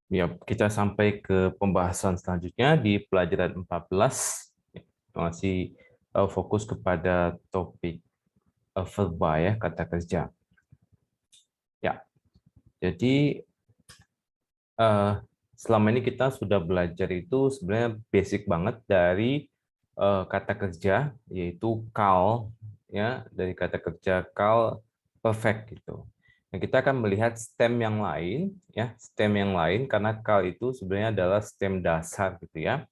Ya, kita sampai ke pembahasan selanjutnya di pelajaran 14. Masih fokus kepada topik verba ya, kata kerja. Ya, jadi eh, selama ini kita sudah belajar itu sebenarnya basic banget dari kata kerja, yaitu call ya, dari kata kerja call perfect gitu. Nah, kita akan melihat stem yang lain ya, stem yang lain karena call itu sebenarnya adalah stem dasar gitu ya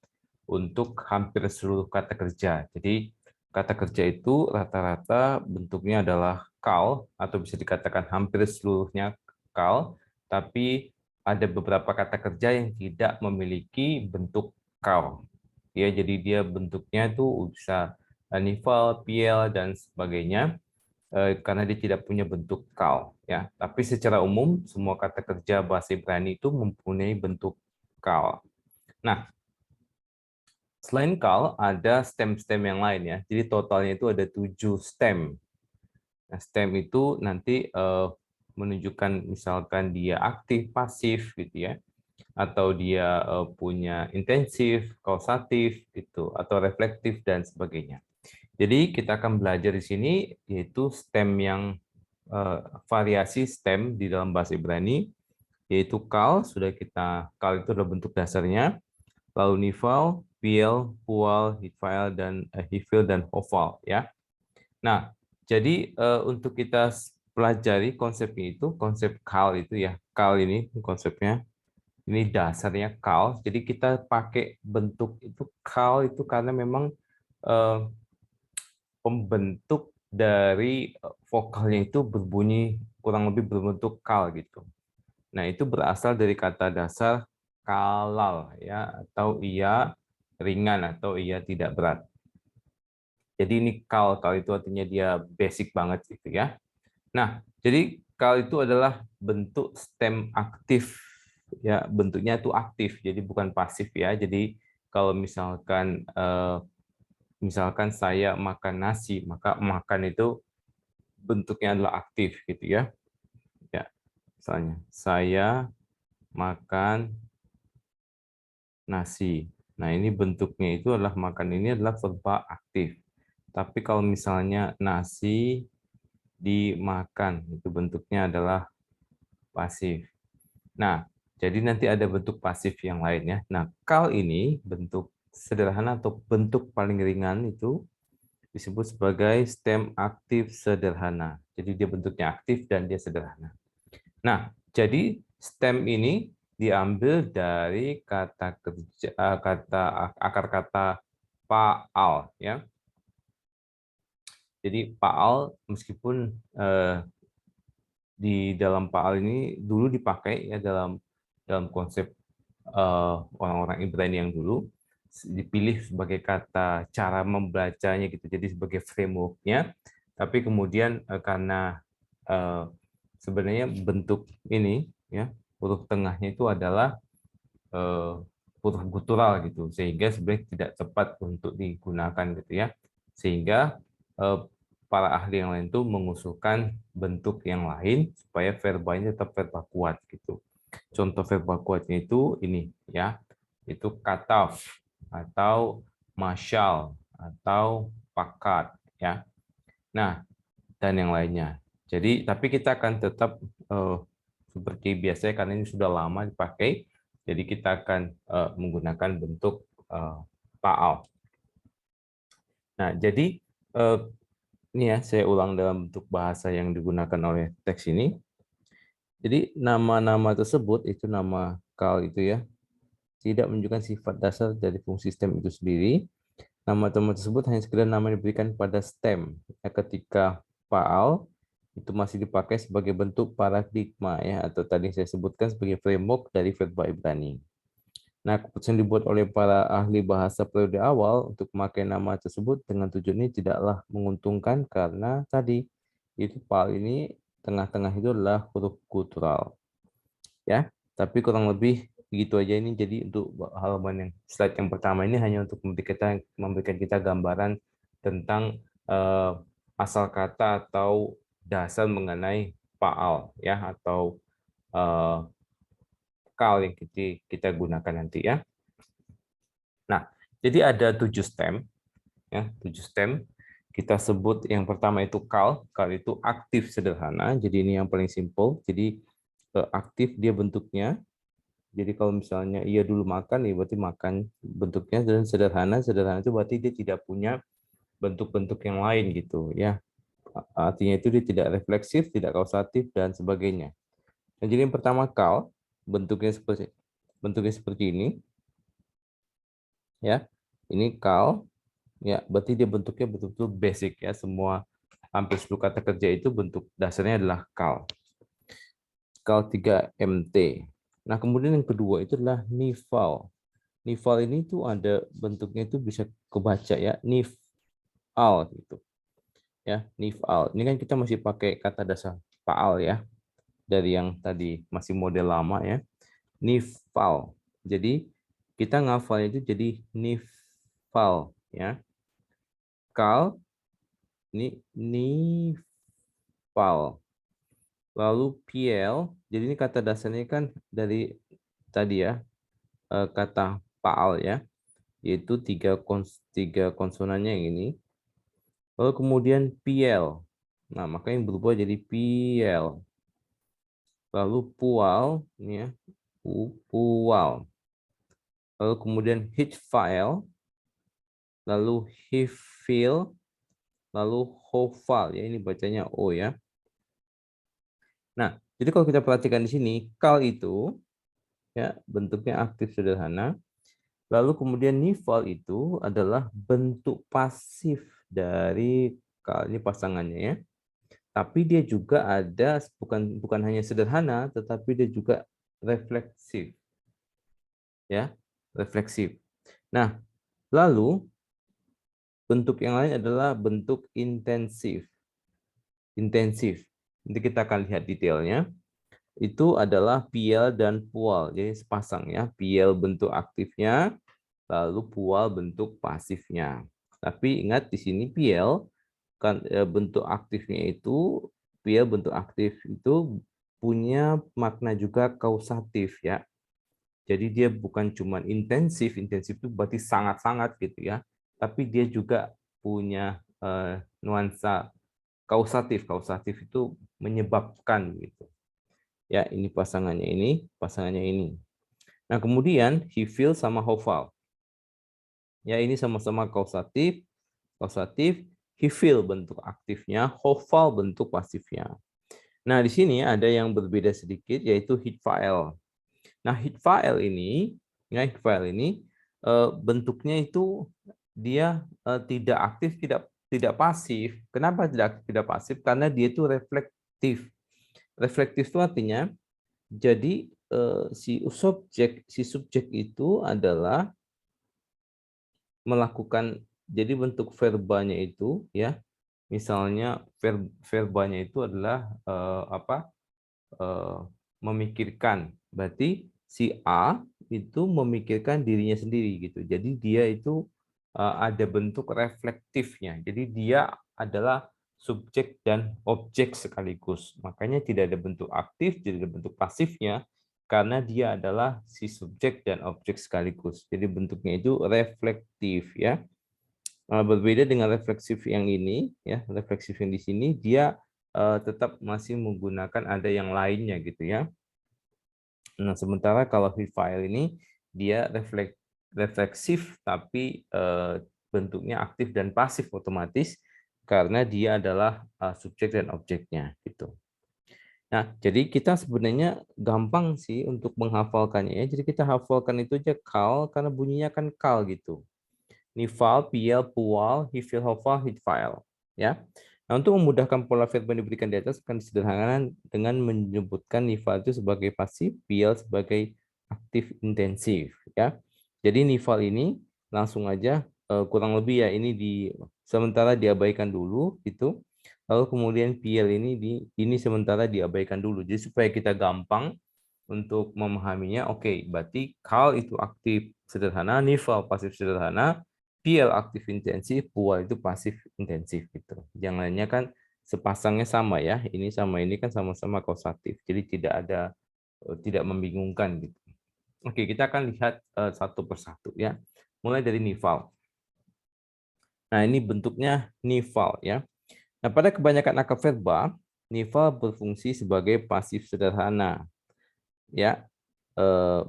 untuk hampir seluruh kata kerja. Jadi kata kerja itu rata-rata bentuknya adalah call atau bisa dikatakan hampir seluruhnya call, tapi ada beberapa kata kerja yang tidak memiliki bentuk call. Ya, jadi dia bentuknya itu bisa nival, piel dan sebagainya karena dia tidak punya bentuk call ya. Tapi secara umum semua kata kerja bahasa Ibrani itu mempunyai bentuk call. Nah, selain call, ada stem-stem yang lain ya. Jadi totalnya itu ada 7 stem. Nah, stem itu nanti menunjukkan misalkan dia aktif, pasif gitu ya. Atau dia punya intensif, kausatif gitu, atau reflektif dan sebagainya. Jadi kita akan belajar di sini yaitu stem yang variasi stem di dalam bahasa Ibrani, yaitu kal, sudah kita, kal itu adalah bentuk dasarnya, lalu nival, piel, pual, hifal dan hifil dan hoval ya. Nah, jadi untuk kita pelajari konsepnya itu, konsep kal itu ya, kal ini konsepnya, ini dasarnya kal. Jadi kita pakai bentuk itu kal itu karena memang eh, pembentuk dari vokalnya itu berbunyi kurang lebih berbentuk kal gitu. Nah, itu berasal dari kata dasar kalal ya, atau ia ringan atau ia tidak berat. Jadi ini kal, kal itu artinya dia basic banget gitu ya. Nah, jadi kal itu adalah bentuk stem aktif ya, bentuknya itu aktif, jadi bukan pasif ya. Jadi kalau misalkan saya makan nasi, maka makan itu bentuknya adalah aktif gitu ya. Ya, misalnya saya makan nasi. Nah, ini bentuknya itu adalah makan ini adalah verba aktif. Tapi kalau misalnya nasi dimakan, itu bentuknya adalah pasif. Nah, jadi nanti ada bentuk pasif yang lain ya. Nah, kal ini bentuk sederhana atau bentuk paling ringan itu disebut sebagai stem aktif sederhana. Jadi dia bentuknya aktif dan dia sederhana. Nah, jadi stem ini diambil dari kata kerja akar kata paal ya. Jadi paal meskipun di dalam paal ini dulu dipakai ya dalam dalam konsep orang-orang Ibrani yang dulu dipilih sebagai kata cara membacanya gitu, jadi sebagai frameworknya. Tapi kemudian karena eh, sebenarnya bentuk ini ya, huruf tengahnya itu adalah eh, huruf guttural gitu, sehingga sebenarnya tidak tepat untuk digunakan gitu ya. Sehingga eh, para ahli yang lain itu mengusulkan bentuk yang lain supaya verbanya tetap verba kuat gitu. Contoh verba kuatnya itu ini ya, itu kataf atau masyal atau pakat ya. Nah, dan yang lainnya. Jadi, tapi kita akan tetap seperti biasa karena ini sudah lama dipakai. Jadi kita akan menggunakan bentuk paal. Nah, jadi eh, ini ya saya ulang dalam bentuk bahasa yang digunakan oleh teks ini. Jadi nama-nama tersebut itu nama kal itu ya, tidak menunjukkan sifat dasar dari fungsi stem itu sendiri. Nama-nama tersebut hanya sekedar nama diberikan pada stem. Ya, ketika paal itu masih dipakai sebagai bentuk paradigma ya, atau tadi saya sebutkan sebagai framework dari verba Ibrani. Nah, keputusan dibuat oleh para ahli bahasa periode awal untuk memakai nama tersebut dengan tujuan ini tidaklah menguntungkan karena tadi itu paal ini tengah-tengah itu adalah huruf guttural ya. Tapi kurang lebih begitu aja ini. Jadi untuk halaman yang slide yang pertama ini hanya untuk memberikan kita gambaran tentang asal kata atau dasar mengenai paal ya, atau eh, kal yang kita gunakan nanti ya. Nah, jadi ada 7 stem ya, 7 stem. Kita sebut yang pertama itu kal. Kal itu aktif sederhana. Jadi ini yang paling simple. Jadi aktif dia bentuknya. Jadi kalau misalnya ia dulu makan, ya berarti makan bentuknya dan sederhana. Sederhana itu berarti dia tidak punya bentuk-bentuk yang lain gitu ya. Artinya itu dia tidak refleksif, tidak kausatif dan sebagainya. Nah, jadi yang pertama kal, bentuknya seperti ini ya. Ini kal ya, berarti dia bentuknya betul-betul basic ya. Semua hampir 10 kata kerja itu bentuk dasarnya adalah kal. Kal 3MT. Nah, kemudian yang kedua itu adalah nifal. Nifal ini tuh ada bentuknya itu bisa kebaca ya, nifal gitu. Ya, nifal. Ini kan kita masih pakai kata dasar faal ya, dari yang tadi masih model lama ya. Nifal. Jadi kita ngafalnya itu jadi nifal ya. Kal nifal. Lalu PL, jadi ini kata dasarnya kan dari tadi ya, kata faal ya, yaitu tiga konsonannya yang ini. Lalu kemudian PL. Nah, maka yang berubah jadi PL. Lalu pual, ini ya, pual. Lalu kemudian hitch file, lalu hifil, lalu hofal. Ya, ini bacanya O ya. Nah, jadi kalau kita perhatikan di sini, kal itu ya bentuknya aktif sederhana. Lalu kemudian nifal itu adalah bentuk pasif dari kal, ini pasangannya ya. Tapi dia juga ada bukan hanya sederhana, tetapi dia juga refleksif. Ya, refleksif. Nah, lalu bentuk yang lain adalah bentuk intensif. Intensif. Nanti kita akan lihat detailnya. Itu adalah piel dan pual. Jadi sepasang ya. Piel bentuk aktifnya, lalu pual bentuk pasifnya. Tapi ingat di sini piel kan bentuk aktifnya itu, piel bentuk aktif itu punya makna juga kausatif ya. Jadi dia bukan cuma intensif, intensif itu berarti sangat-sangat gitu ya. Tapi dia juga punya nuansa kausatif. Kausatif itu menyebabkan gitu. Ya, ini pasangannya ini. Nah, kemudian he feel sama hofal. Ya, ini sama-sama kausatif, kausatif, he feel bentuk aktifnya, hofal bentuk pasifnya. Nah, di sini ada yang berbeda sedikit yaitu heat file. Nah, heat file ini, ya heat file ini bentuknya itu dia tidak aktif, tidak pasif. Kenapa tidak aktif, tidak pasif? Karena dia itu reflektif. Reflektif itu artinya jadi si subjek itu adalah melakukan, jadi bentuk verbanya itu ya, misalnya verbanya itu adalah memikirkan, berarti si A itu memikirkan dirinya sendiri gitu. Jadi dia itu ada bentuk reflektifnya. Jadi dia adalah subjek dan objek sekaligus. Makanya tidak ada bentuk aktif, tidak ada bentuk pasifnya, karena dia adalah si subjek dan objek sekaligus. Jadi bentuknya itu reflektif ya. Berbeda dengan refleksif yang ini ya, refleksif yang di sini dia tetap masih menggunakan ada yang lainnya gitu ya. Nah, sementara kalau file ini dia refleksif tapi bentuknya aktif dan pasif otomatis karena dia adalah subjek dan objeknya gitu. Nah, jadi kita sebenarnya gampang sih untuk menghafalkannya ya. Jadi kita hafalkan itu aja kal karena bunyinya kan kal gitu. Nifal, piel, pual, hifil, hofal, hitfile. Ya. Nah, untuk memudahkan pola verb yang diberikan di atas akan disederhanakan dengan menyebutkan nifal itu sebagai pasif, piel sebagai aktif intensif. Ya. Jadi nifal ini langsung aja kurang lebih ya ini sementara diabaikan dulu itu. Lalu kemudian piel ini sementara diabaikan dulu. Jadi supaya kita gampang untuk memahaminya, oke, berarti kal itu aktif sederhana, nifal pasif sederhana, PL aktif intensif, pual itu pasif intensif gitu. Yang lainnya kan sepasangnya sama ya. Ini sama ini kan sama-sama kausatif. Jadi tidak membingungkan gitu. Oke, kita akan lihat satu persatu ya. Mulai dari nival. Nah, ini bentuknya nival ya. Nah, pada kebanyakan akar verba, nival berfungsi sebagai pasif sederhana ya,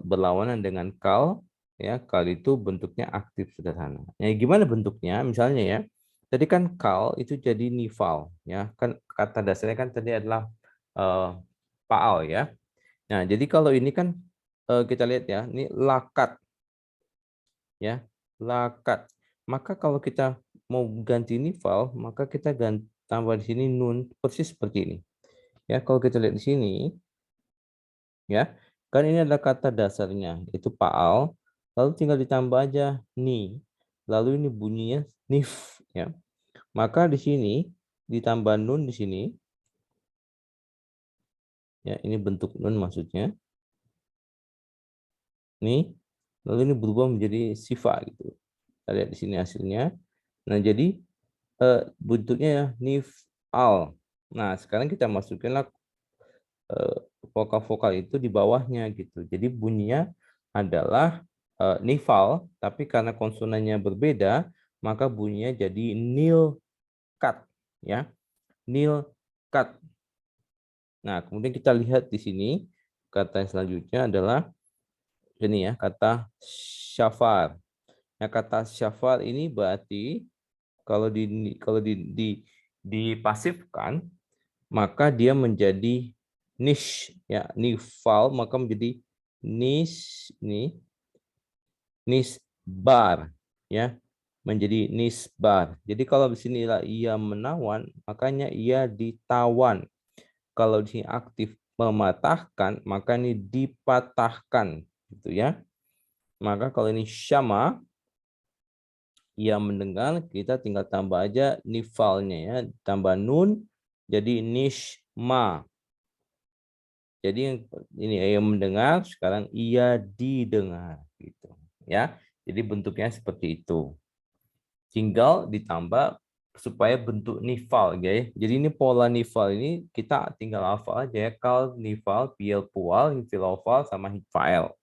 berlawanan dengan kal ya. Kal itu bentuknya aktif sederhana. Nah, gimana bentuknya? Misalnya ya, tadi kan kal itu jadi nival ya. Kan kata dasarnya kan tadi adalah eh, paal ya. Nah, jadi kalau ini kan kita lihat ya, ini lakat ya, lakat. Maka kalau kita mau ganti nival, maka kita tambah di sini nun persis seperti ini. Ya, kalau kita lihat di sini ya, kan ini adalah kata dasarnya itu paal, lalu tinggal ditambah aja ni. Lalu ini bunyinya nif ya. Maka di sini ditambah nun di sini ya, ini bentuk nun maksudnya. Nih, lalu ini berubah menjadi sifa gitu. Kita lihat di sini hasilnya. Nah, jadi bentuknya ya nifal. Nah, sekarang kita masukkanlah vokal-vokal itu di bawahnya gitu. Jadi bunyinya adalah nifal, tapi karena konsonannya berbeda, maka bunyinya jadi nil cut ya. Nil cut. Nah, kemudian kita lihat di sini kata yang selanjutnya adalah ini ya, kata syafar. Nah, kata syafar ini berarti kalau dipasifkan, maka dia menjadi niche ya, nifal, maka menjadi nisbar ya, menjadi nisbar. Jadi kalau di sini ia menawan, makanya ia ditawan. Kalau di sini aktif mematahkan, maka ini dipatahkan gitu ya. Maka kalau ini syama, ia mendengar, kita tinggal tambah aja nifalnya ya, tambah nun jadi nishma. Jadi ini ia mendengar, sekarang ia didengar gitu ya. Jadi bentuknya seperti itu. Tinggal ditambah supaya bentuk nifal ya. Jadi ini pola nifal ini kita tinggal hafal aja ya, kal, nifal, piel, pual, infilofal sama hitfael.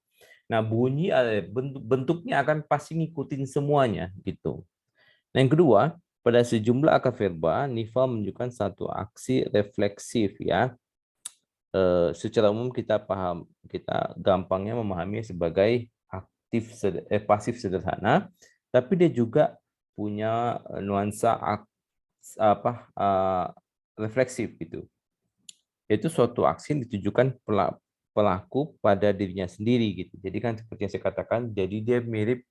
Nah, bunyi bentuknya akan pasti ngikutin semuanya gitu. Nah, yang kedua, pada sejumlah akar verba, nifal menunjukkan satu aksi refleksif ya. Secara umum kita gampangnya memahami sebagai pasif sederhana, tapi dia juga punya nuansa refleksif gitu. Yaitu suatu aksi yang ditujukan pelaku pada dirinya sendiri gitu. Jadi kan seperti yang saya katakan, jadi dia mirip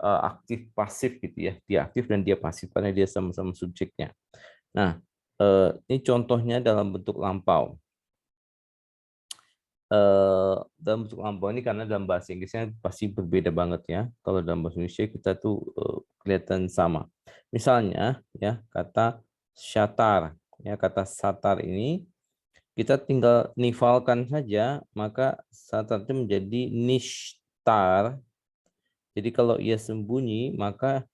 aktif pasif gitu ya. Dia aktif dan dia pasif karena dia sama-sama subjeknya. Nah, ini contohnya dalam bentuk lampau. Dalam bentuk lampau ini karena dalam bahasa Inggrisnya pasti berbeda banget ya. Kalau dalam bahasa Indonesia kita tuh kelihatan sama. Misalnya ya, kata syatar ya, kata satar ini kita tinggal nifalkan saja, maka satar itu menjadi nishtar. Jadi kalau ia sembunyi, maka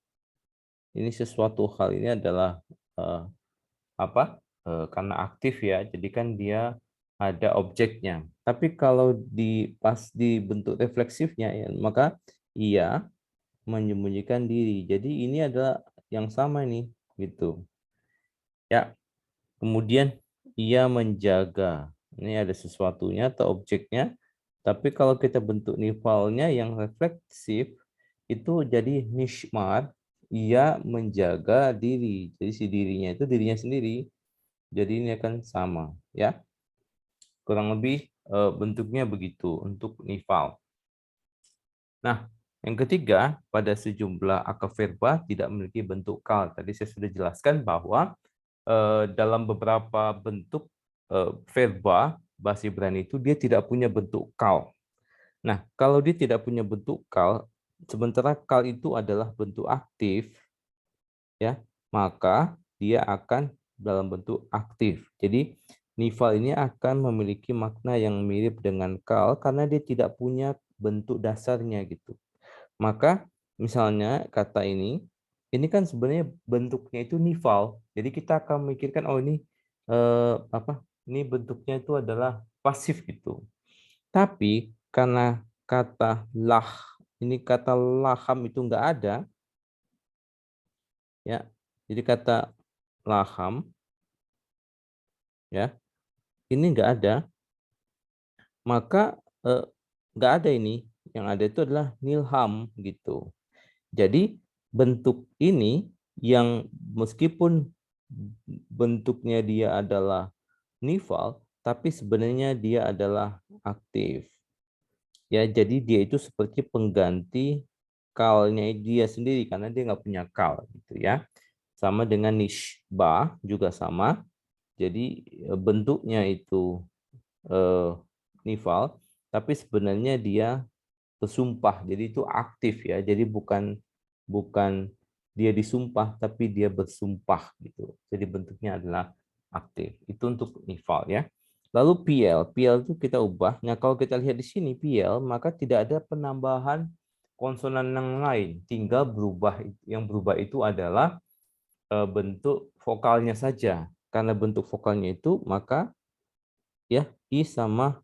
ini sesuatu hal ini adalah eh, karena aktif ya, jadi kan dia ada objeknya. Tapi kalau pas di bentuk refleksifnya ya, maka ia menyembunyikan diri. Jadi ini adalah yang sama nih gitu ya. Kemudian ia menjaga, ini ada sesuatunya atau objeknya. Tapi kalau kita bentuk nifalnya yang refleksif, itu jadi nishmar, ia menjaga diri. Jadi si dirinya itu dirinya sendiri. Jadi ini akan sama ya. Kurang lebih bentuknya begitu untuk nifal. Nah, yang ketiga, pada sejumlah akar verba tidak memiliki bentuk kal. Tadi saya sudah jelaskan bahwa dalam beberapa bentuk verba bahasa Ibrani itu dia tidak punya bentuk kal. Nah, kalau dia tidak punya bentuk kal, sementara kal itu adalah bentuk aktif, ya, maka dia akan dalam bentuk aktif. Jadi nifal ini akan memiliki makna yang mirip dengan kal karena dia tidak punya bentuk dasarnya gitu. Maka misalnya kata ini kan sebenarnya bentuknya itu nifal. Jadi kita akan memikirkan oh ini Ini bentuknya itu adalah pasif gitu. Tapi karena kata lah, ini kata laham itu enggak ada, ya. Jadi kata laham, ya, ini enggak ada, maka enggak ada ini. Yang ada itu adalah nilham gitu. Jadi bentuk ini yang meskipun bentuknya dia adalah nifal, tapi sebenarnya dia adalah aktif. Ya, jadi dia itu seperti pengganti kalnya dia sendiri karena dia nggak punya kal gitu ya. Sama dengan nisbah juga sama. Jadi bentuknya itu eh, nifal, tapi sebenarnya dia bersumpah. Jadi itu aktif ya. Jadi bukan bukan dia disumpah, tapi dia bersumpah gitu. Jadi bentuknya adalah aktif. Itu untuk nifal ya. Lalu PL itu kita ubah. Nah, kalau kita lihat di sini PL, maka tidak ada penambahan konsonan yang lain. Tinggal berubah. Yang berubah itu adalah bentuk vokalnya saja. Karena bentuk vokalnya itu, maka ya I sama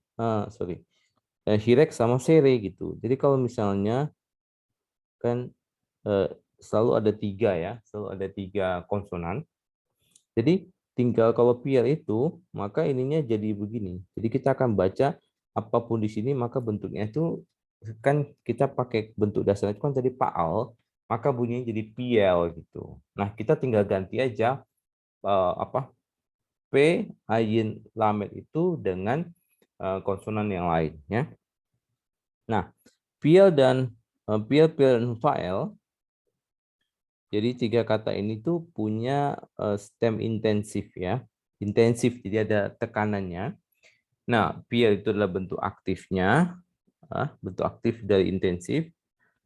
Hirek sama Sere gitu. Jadi kalau misalnya kan selalu ada tiga ya, selalu ada tiga konsonan. Jadi tinggal kalau PL itu, maka ininya jadi begini. Jadi kita akan baca apapun di sini, maka bentuknya itu kan kita pakai bentuk dasar itu kan tadi PAL, maka bunyinya jadi PL gitu. Nah, kita tinggal ganti aja apa P, ayin, lamet itu dengan konsonan yang lain ya. Nah, PL dan file. Jadi tiga kata ini tuh punya stem intensif ya. Intensif, jadi ada tekanannya. Nah, PL itu adalah bentuk aktifnya, bentuk aktif dari intensif,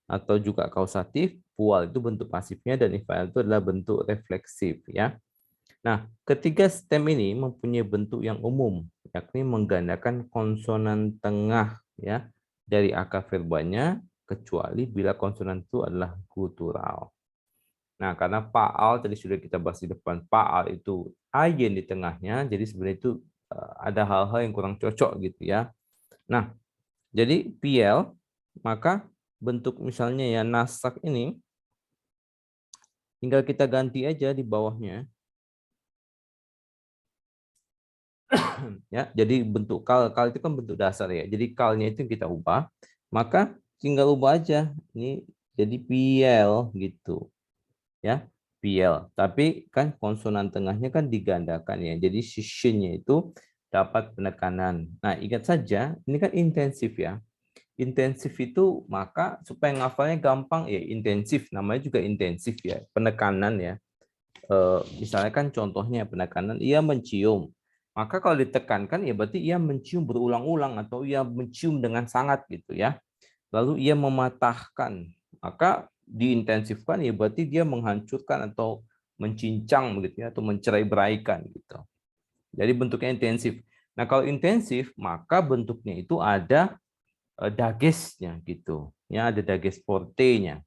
atau juga kausatif. Pual itu bentuk pasifnya, dan infile itu adalah bentuk refleksif ya. Nah, ketiga stem ini mempunyai bentuk yang umum, yakni menggandakan konsonan tengah ya dari akar verbanya, kecuali bila konsonan itu adalah gutural. Nah, karena Paal tadi sudah kita bahas di depan, Paal itu ayin di tengahnya, jadi sebenarnya itu ada hal-hal yang kurang cocok gitu ya. Nah, jadi PL, maka bentuk misalnya ya nasak ini, tinggal kita ganti aja di bawahnya. Ya, jadi bentuk kal itu kan bentuk dasar ya. Jadi kalnya itu kita ubah, maka tinggal ubah aja. Ini jadi PL gitu. Ya, PL. Tapi kan konsonan tengahnya kan digandakan ya. Jadi sessionnya itu dapat penekanan. Nah, ingat saja ini kan intensif ya. Intensif itu maka supaya ngafalnya gampang ya intensif, namanya juga intensif ya. Penekanan ya. Misalnya kan contohnya penekanan ia mencium. Maka kalau ditekankan ya berarti ia mencium berulang-ulang atau ia mencium dengan sangat gitu ya. Lalu ia mematahkan. Maka diintensifkan ya berarti dia menghancurkan atau mencincang begitu ya atau mencerai-beraikan gitu. Jadi bentuknya intensif. Nah, kalau intensif maka bentuknya itu ada dagesnya gitu. Ya, ada dages forte-nya.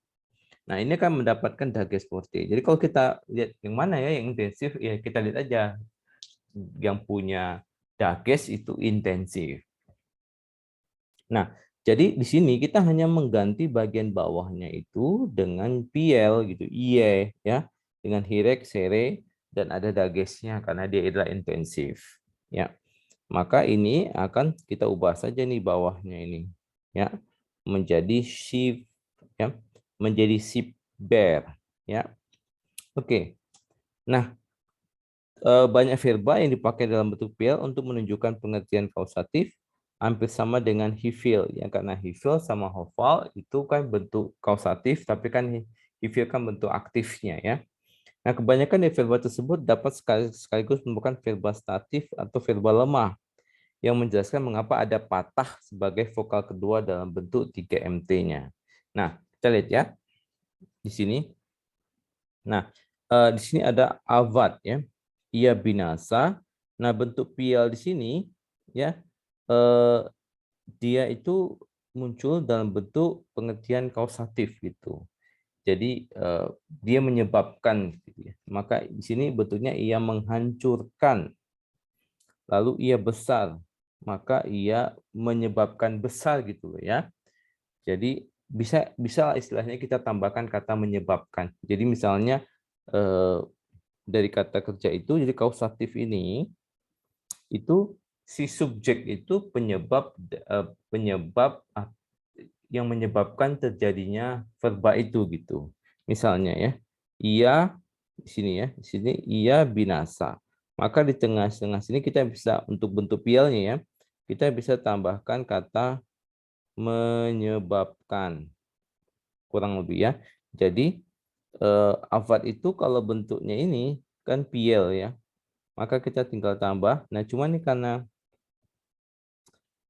Nah, ini akan mendapatkan dages forte. Jadi kalau kita lihat yang mana ya yang intensif, ya kita lihat aja yang punya dages itu intensif. Nah, jadi di sini kita hanya mengganti bagian bawahnya itu dengan PL gitu, IE ya, dengan hirek, sere, dan ada dagesnya karena dia adalah intensif. Ya, maka ini akan kita ubah saja nih bawahnya ini, ya, menjadi shift, ya, menjadi shift bear, ya. Oke. Nah, banyak verba yang dipakai dalam bentuk PL untuk menunjukkan pengertian kausatif hampir sama dengan hifil ya, karena hifil sama hofal itu kan bentuk kausatif, tapi kan hifil kan bentuk aktifnya ya. Nah, kebanyakan dari verba tersebut dapat sekaligus merupakan verba statif atau verba lemah yang menjelaskan mengapa ada patah sebagai vokal kedua dalam bentuk 3MT-nya. Nah, kita lihat ya di sini. Nah, di sini ada avad ya. Ia binasa. Nah, bentuk pial di sini ya dia itu muncul dalam bentuk pengertian kausatif gitu. Jadi dia menyebabkan gitu ya. Maka di sini bentuknya ia menghancurkan. Lalu ia besar. Maka ia menyebabkan besar gitu loh ya. Jadi bisa istilahnya kita tambahkan kata menyebabkan. Jadi misalnya dari kata kerja itu, jadi kausatif ini itu si subjek itu penyebab yang menyebabkan terjadinya verba itu gitu. Misalnya ya, ia di sini ya, di sini ia binasa. Maka di tengah-tengah sini kita bisa untuk bentuk pialnya ya, kita bisa tambahkan kata menyebabkan, kurang lebih ya. Jadi afad itu kalau bentuknya ini kan piel ya, maka kita tinggal tambah. Nah, cuman nih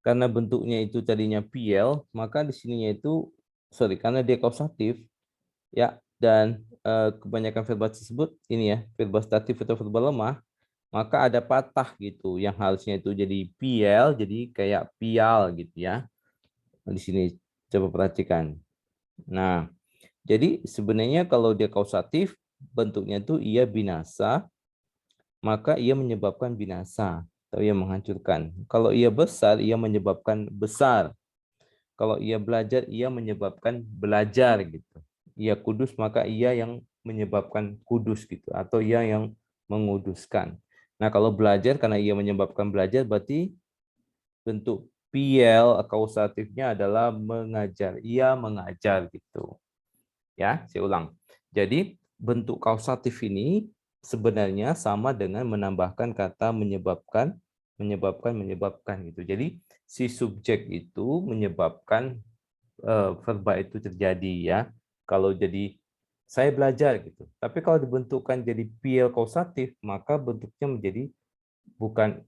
karena bentuknya itu tadinya piel, maka di sininya itu karena dia kausatif ya, dan kebanyakan verba tersebut ini ya, verba statif atau verba lemah, maka ada patah gitu yang harusnya itu jadi piel jadi kayak pial gitu ya. Di sini coba perhatikan. Nah, jadi sebenarnya kalau dia kausatif bentuknya itu ia binasa, maka ia menyebabkan binasa atau ia menghancurkan. Kalau ia besar, ia menyebabkan besar. Kalau ia belajar, ia menyebabkan belajar gitu. Ia kudus, maka ia yang menyebabkan kudus gitu, atau ia yang menguduskan. Nah, kalau belajar karena ia menyebabkan belajar, berarti bentuk piel kausatifnya adalah mengajar. Ia mengajar gitu. Ya, saya ulang. Jadi bentuk kausatif ini sebenarnya sama dengan menambahkan kata menyebabkan gitu. Jadi si subjek itu menyebabkan verba itu terjadi ya. Kalau jadi saya belajar gitu. Tapi kalau dibentukkan jadi piel kausatif, maka bentuknya menjadi bukan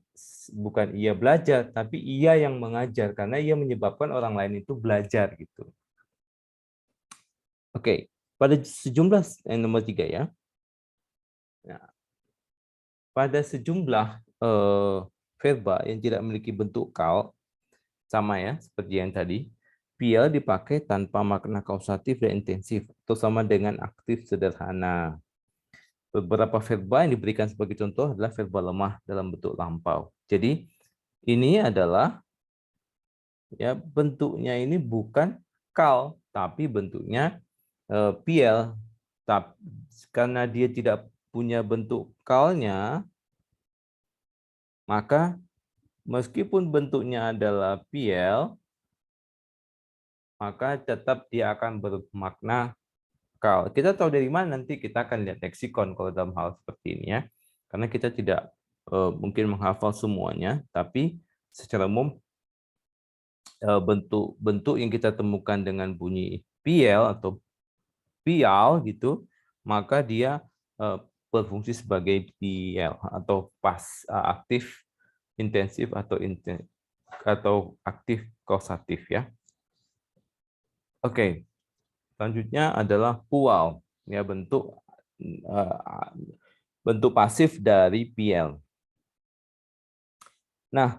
bukan ia belajar, tapi ia yang mengajar karena ia menyebabkan orang lain itu belajar gitu. Oke, pada sejumlah nomor 3 ya. Nah, pada sejumlah verba yang tidak memiliki bentuk kal, sama ya seperti yang tadi, piel dipakai tanpa makna kausatif dan intensif, atau sama dengan aktif sederhana. Beberapa verba yang diberikan sebagai contoh adalah verba lemah dalam bentuk lampau. Jadi ini adalah ya bentuknya ini bukan kal, tapi bentuknya piel. Tapi karena dia tidak punya bentuk kalnya, maka meskipun bentuknya adalah piel, maka tetap dia akan bermakna kal. Kita tahu dari mana, nanti kita akan lihat leksikon kalau dalam hal seperti ini ya. Karena kita tidak mungkin menghafal semuanya, tapi secara umum bentuk-bentuk yang kita temukan dengan bunyi piel atau pial gitu, maka dia berfungsi sebagai piel atau aktif intensif atau aktif kausatif ya. Oke, selanjutnya adalah pual, ya bentuk pasif dari piel. Nah,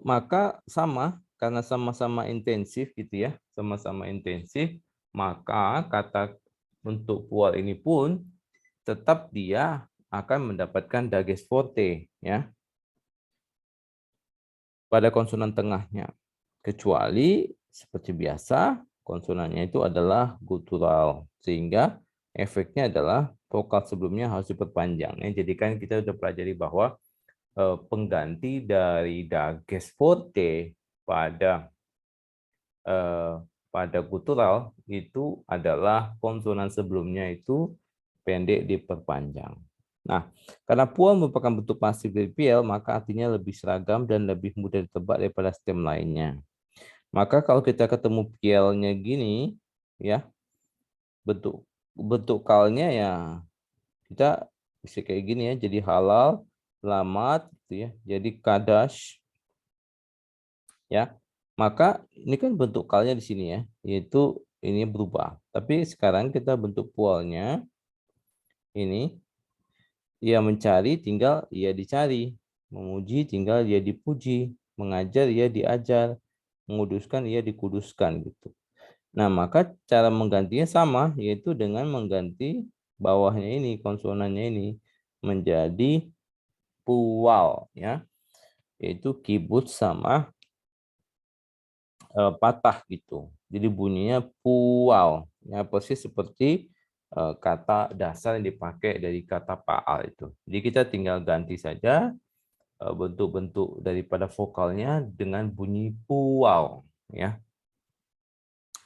maka sama karena sama-sama intensif gitu ya, sama-sama intensif, maka kata untuk pual ini pun tetap dia akan mendapatkan dages forte ya pada konsonan tengahnya. Kecuali seperti biasa konsonannya itu adalah guttural, sehingga efeknya adalah vokal sebelumnya harus diperpanjang. Jadi kan kita sudah pelajari bahwa pengganti dari dages forte pada pada guttural itu adalah konsonan sebelumnya itu pendek diperpanjang. Nah, karena pual merupakan bentuk pasif dari piel, maka artinya lebih seragam dan lebih mudah ditebak daripada stem lainnya. Maka kalau kita ketemu pielnya gini, ya bentuk bentuk kalnya ya kita bisa kayak gini ya, jadi halal, selamat, gitu ya, jadi kadash, ya. Maka ini kan bentuk kalnya di sini ya, yaitu ini berubah. Tapi sekarang kita bentuk pualnya ini, ia mencari tinggal ia dicari, memuji tinggal ia dipuji, mengajar ia diajar, menguduskan ia dikuduskan gitu. Nah, maka cara menggantinya sama, yaitu dengan mengganti bawahnya ini, konsonannya ini menjadi pual ya, yaitu kibut sama patah gitu. Jadi bunyinya pual. Ya, persis seperti kata dasar yang dipakai dari kata paal itu. Jadi kita tinggal ganti saja bentuk-bentuk daripada vokalnya dengan bunyi pual. Ya,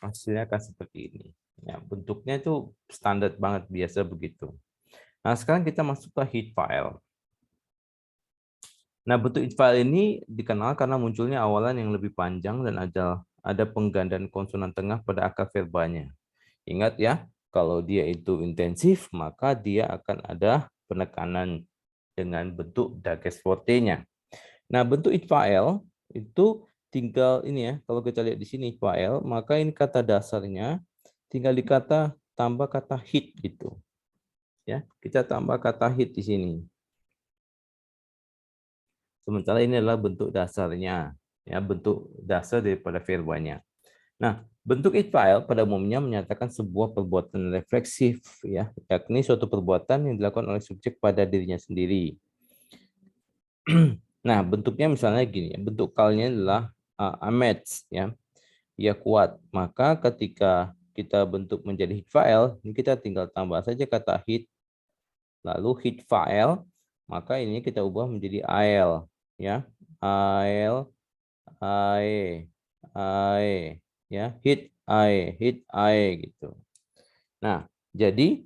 hasilnya akan seperti ini. Ya, bentuknya itu standar banget, biasa begitu. Nah, sekarang kita masuk ke hit file. Nah, bentuk hit file ini dikenal karena munculnya awalan yang lebih panjang dan ada penggandaan konsonan tengah pada akar verbanya. Ingat ya, kalau dia itu intensif, maka dia akan ada penekanan dengan bentuk dages forte-nya. Nah, bentuk hit file itu tinggal ini ya, kalau kita lihat di sini hit file, maka ini kata dasarnya tinggal dikata tambah kata hit gitu. Ya, kita tambah kata hit di sini. Sementara ini adalah bentuk dasarnya, ya, bentuk dasar daripada verbanya. Nah, bentuk it file pada umumnya menyatakan sebuah perbuatan refleksif, ya, yakni suatu perbuatan yang dilakukan oleh subjek pada dirinya sendiri. Nah, bentuknya misalnya gini, bentuk kalnya adalah Ahmed, ya, ia kuat. Maka ketika kita bentuk menjadi hit file, ini kita tinggal tambah saja kata hit, lalu hit file, maka ini kita ubah menjadi AL, ya, AL, AE, AE, ya, hit AE gitu. Nah, jadi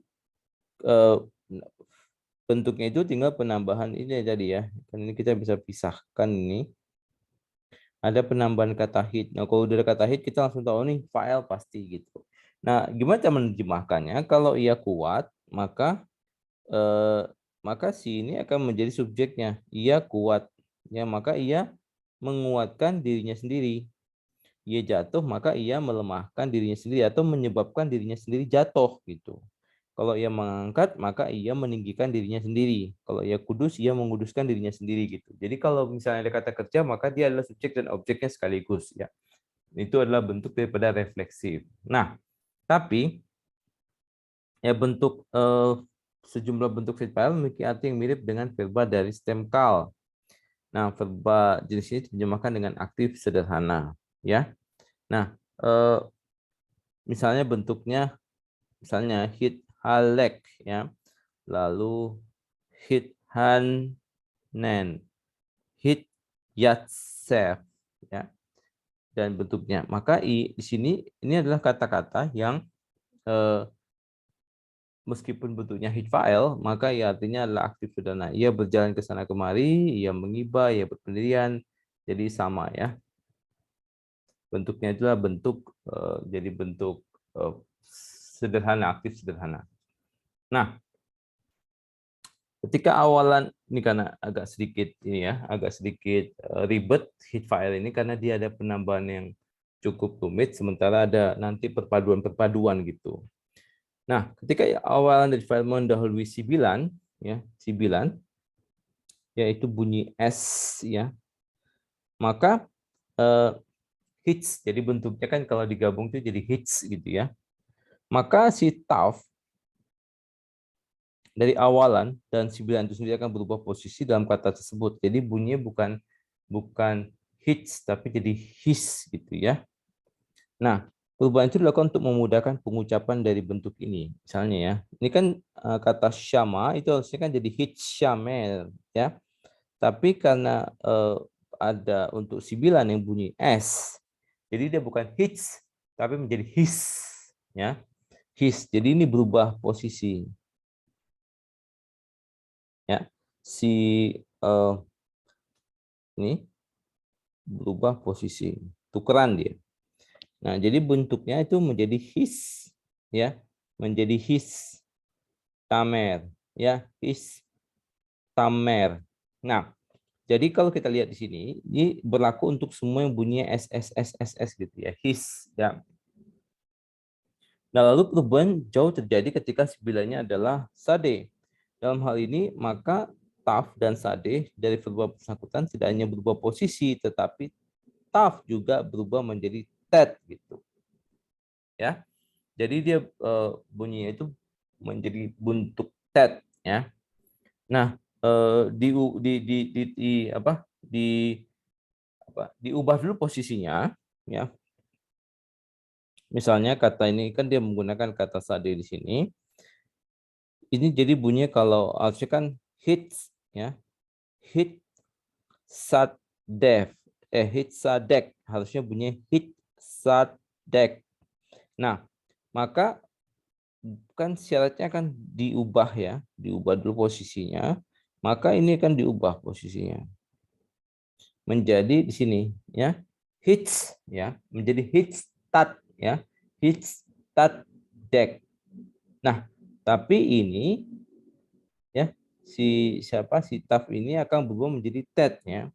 bentuknya itu tinggal penambahan ini tadi ya. Kan ini kita bisa pisahkan ini. Ada penambahan kata hit. Nah, kalau udah ada kata hit kita langsung tahu nih file pasti gitu. Nah, gimana cara menerjemahkannya? Kalau ia kuat, eh, maka si ini akan menjadi subjeknya. Ia kuat. Ya, maka ia menguatkan dirinya sendiri. Ia jatuh, maka ia melemahkan dirinya sendiri atau menyebabkan dirinya sendiri jatuh gitu. Kalau ia mengangkat, maka ia meninggikan dirinya sendiri. Kalau ia kudus, ia menguduskan dirinya sendiri gitu. Jadi kalau misalnya ada kata kerja, maka dia adalah subjek dan objeknya sekaligus ya. Itu adalah bentuk daripada refleksif. Nah, tapi ya bentuk sejumlah bentuk verb file memiliki arti yang mirip dengan verba dari stem kal. Nah, verba jenis ini diterjemahkan dengan aktif sederhana ya. Nah, misalnya bentuknya misalnya hit halek ya, lalu hit hanen, hit yatsef ya, dan bentuknya. Maka di sini ini adalah kata-kata yang meskipun bentuknya hit file, maka ia artinya adalah aktif sederhana. Ia berjalan ke sana kemari, ia mengiba, ia berpendirian, jadi sama ya. Bentuknya itulah bentuk jadi bentuk sederhana, aktif sederhana. Nah, ketika awalan ini karena agak sedikit ini ya, agak sedikit ribet hit file ini karena dia ada penambahan yang cukup rumit, sementara ada nanti perpaduan-perpaduan gitu. Nah, ketika awalan dari file mendahului sibilan, ya, sibilan, yaitu bunyi S, ya, maka hits, jadi bentuknya kan kalau digabung itu jadi hits gitu ya. Maka si taf dari awalan dan sibilan itu sendiri akan berubah posisi dalam kata tersebut. Jadi bunyinya bukan hits tapi jadi his gitu ya. Nah, perubahan itu dilakukan untuk memudahkan pengucapan dari bentuk ini. Misalnya ya, ini kan kata syama itu harusnya kan jadi hits syamel ya. Tapi karena ada untuk sibilan yang bunyi s, jadi dia bukan hits tapi menjadi his ya. His. Jadi ini berubah posisi ya. Si ini berubah posisi, tukeran dia. Nah, jadi bentuknya itu menjadi his ya, menjadi his tamer ya, his tamer. Nah, jadi kalau kita lihat di sini, ini berlaku untuk semua yang bunyinya s gitu ya, his ya. Nah, lalu perubahan jauh terjadi ketika sibilanya adalah sade. Dalam hal ini, maka taf dan sade dari verba bersangkutan tidak hanya berubah posisi, tetapi taf juga berubah menjadi tet gitu. Ya. Jadi dia bunyinya itu menjadi bentuk tet ya. Nah, di apa? Diubah dulu posisinya ya. Misalnya kata ini kan dia menggunakan kata sade di sini. Ini jadi bunyinya kalau harusnya kan hits ya. Hit sadef. Hit sadek. Harusnya bunyinya hit sadek. Nah, maka kan syaratnya kan diubah ya. Diubah dulu posisinya. Maka ini kan diubah posisinya. Menjadi di sini ya. Hits ya. Menjadi hits tat ya. Hits tat dek. Nah, tapi ini ya si taf ini akan berubah menjadi tet ya,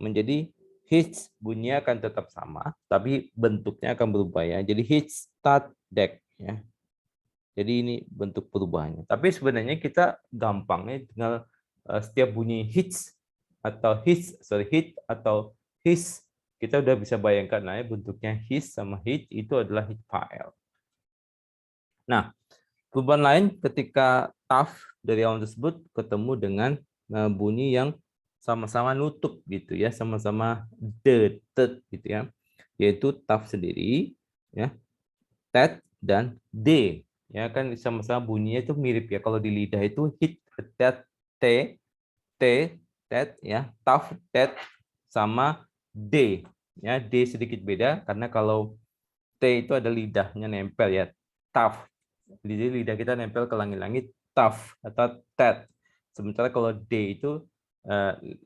menjadi hits bunyinya akan tetap sama tapi bentuknya akan berubah ya, jadi hits tat dek ya, jadi ini bentuk perubahannya. Tapi sebenarnya kita gampangnya tinggal setiap bunyi hits atau hit atau his, kita udah bisa bayangkan lah ya, bentuknya his sama hit itu adalah hit file. Nah, perubahan lain ketika taf dari awal tersebut ketemu dengan bunyi yang sama-sama nutup gitu ya, sama-sama tet gitu ya, yaitu taf sendiri ya, tet dan d ya, kan sama-sama bunyinya itu mirip ya. Kalau di lidah itu hit tet t t tet ya, taf tet sama d ya, d sedikit beda karena kalau t itu ada lidahnya nempel ya, taf. Jadi lidah kita nempel ke langit-langit, taf atau tet. Sementara kalau D itu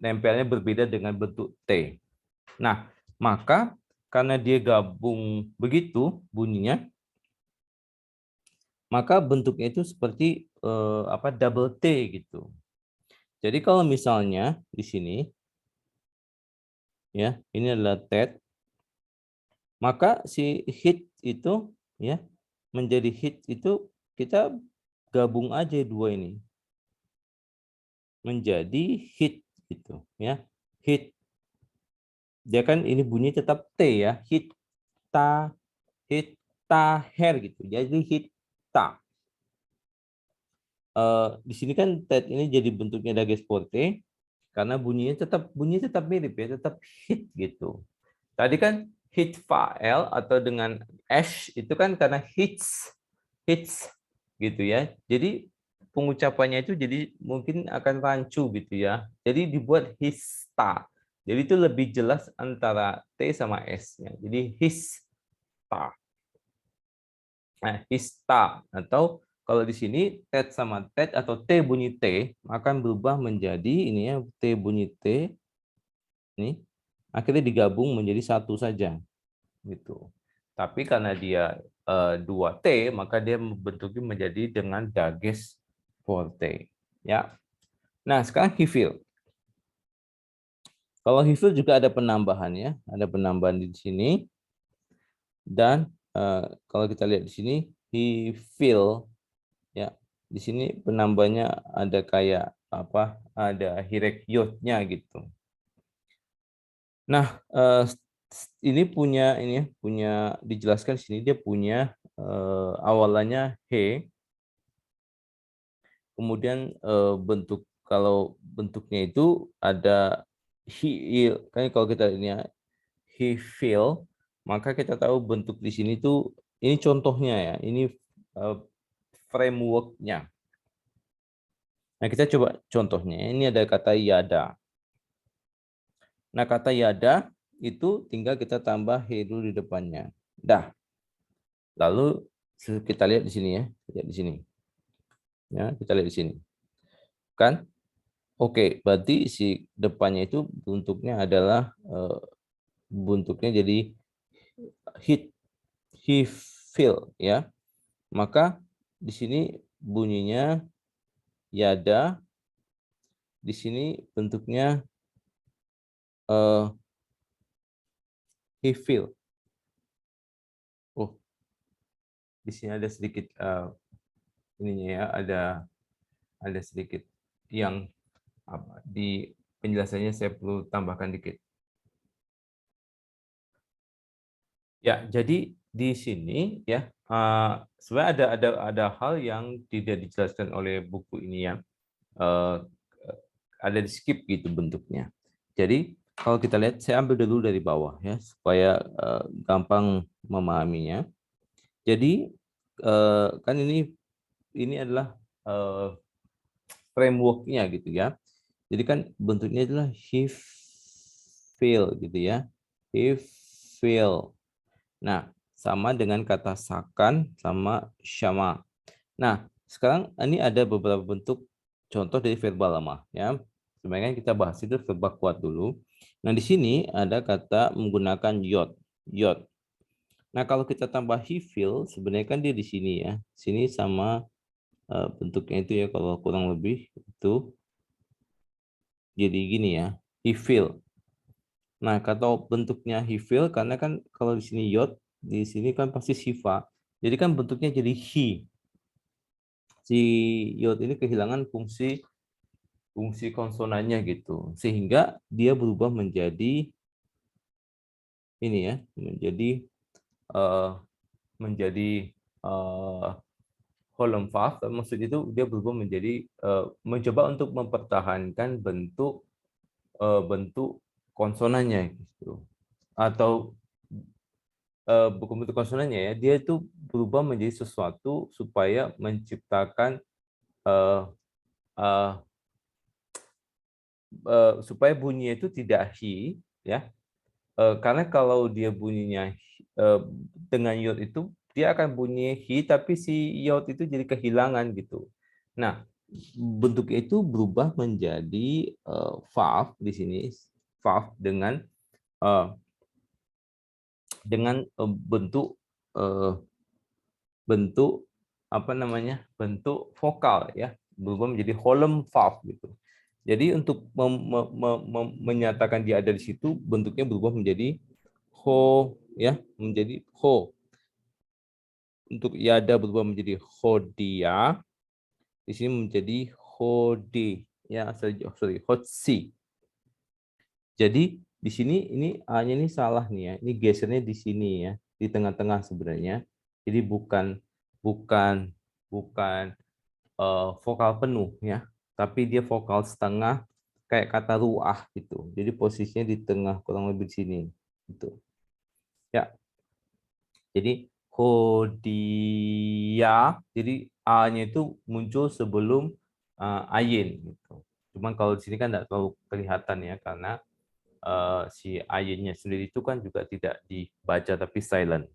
nempelnya berbeda dengan bentuk T. Nah, maka karena dia gabung begitu bunyinya, maka bentuknya itu seperti double T gitu. Jadi kalau misalnya di sini ya, ini adalah tet, maka si hit itu ya menjadi hit itu kita gabung aja dua ini menjadi hit gitu ya, hit. Dia kan ini bunyi tetap T ya, hit ta her gitu, jadi hit ta. Di sini kan tet ini jadi bentuknya dages forte karena bunyinya tetap mirip ya, tetap hit gitu. Tadi kan hit file atau dengan ash itu kan karena hits gitu ya, jadi pengucapannya itu jadi mungkin akan rancu gitu ya, jadi dibuat hista, jadi itu lebih jelas antara T sama S-nya, jadi hista. Nah, hista atau kalau di sini tet sama tet atau T bunyi T akan berubah menjadi ini ya, T bunyi T ini akhirnya digabung menjadi satu saja gitu. Tapi karena dia 2T maka dia bentuknya menjadi dengan dages forte ya. Nah, sekarang hifil. Kalau hifil juga ada penambahan ya, ada penambahan di sini, dan kalau kita lihat di sini hifil ya, di sini penambahnya ada kayak apa, ada hirek yotnya gitu. Nah, ini punya dijelaskan di sini, dia punya awalannya he, kemudian kalau bentuknya itu ada he, kan kalau kita ini ya, he feel, maka kita tahu bentuk di sini tuh ini contohnya ya, ini frameworknya. Nah, kita coba contohnya. Ini ada kata yada. Nah, kata yada itu tinggal kita tambah he dulu di depannya. Dah. Lalu kita lihat di sini ya, lihat di sini. Ya, kita lihat di sini. Kan? Oke, berarti si depannya itu bentuknya adalah bentuknya jadi hit, he feel ya. Maka di sini bunyinya yada, di sini bentuknya he feel. Oh, di sini ada sedikit ininya ya, ada sedikit yang apa, di penjelasannya saya perlu tambahkan dikit. Ya, jadi di sini ya sebenarnya ada hal yang tidak dijelaskan oleh buku ini ya, ada di skip gitu bentuknya. Jadi kalau kita lihat, saya ambil dulu dari bawah ya supaya gampang memahaminya. Jadi kan ini adalah framework-nya gitu ya. Jadi kan bentuknya adalah he feel gitu ya. He feel. Nah, sama dengan kata sakan sama syama. Nah, sekarang ini ada beberapa bentuk contoh dari verbal lemah ya. Sebenarnya kita bahas itu verbal kuat dulu. Nah, di sini ada kata menggunakan yod. Yod. Nah, kalau kita tambah he feel, sebenarnya kan dia di sini ya. Sini sama bentuknya itu ya, kalau kurang lebih itu jadi gini ya. He feel. Nah, kalau bentuknya he feel, karena kan kalau di sini yod, di sini kan pasti sifa. Jadi kan bentuknya jadi he. Si yod ini kehilangan fungsi konsonannya gitu, sehingga dia berubah menjadi ini ya, uh, menjadi whole valve. Maksud itu dia berubah menjadi mencoba untuk mempertahankan bentuk konsonannya gitu, atau bukan bentuk konsonannya ya, dia itu berubah menjadi sesuatu supaya menciptakan uh, uh, supaya bunyinya itu tidak hi ya. Karena kalau dia bunyinya dengan iot itu dia akan bunyi hi, tapi si iot itu jadi kehilangan gitu. Nah, bentuknya itu berubah menjadi valve di sini, valve uh, dengan bentuk apa namanya, bentuk vokal ya, berubah menjadi holem valve gitu. Jadi untuk menyatakan dia ada di situ, bentuknya berubah menjadi ho ya, menjadi ho. Untuk yada berubah menjadi hodia, di sini menjadi hode ya, sorry, hotsi. Jadi di sini ini a-nya ini salah nih ya, ini gesernya di sini ya, di tengah-tengah sebenarnya. Jadi bukan bukan bukan vokal penuh ya, tapi dia vokal setengah kayak kata ruah gitu. Jadi posisinya di tengah, kurang lebih di sini gitu. Ya. Jadi hodia, jadi a-nya itu muncul sebelum ayin gitu. Cuman kalau di sini kan tidak terlalu kelihatan ya, karena si ayinnya sendiri itu kan juga tidak dibaca tapi silent.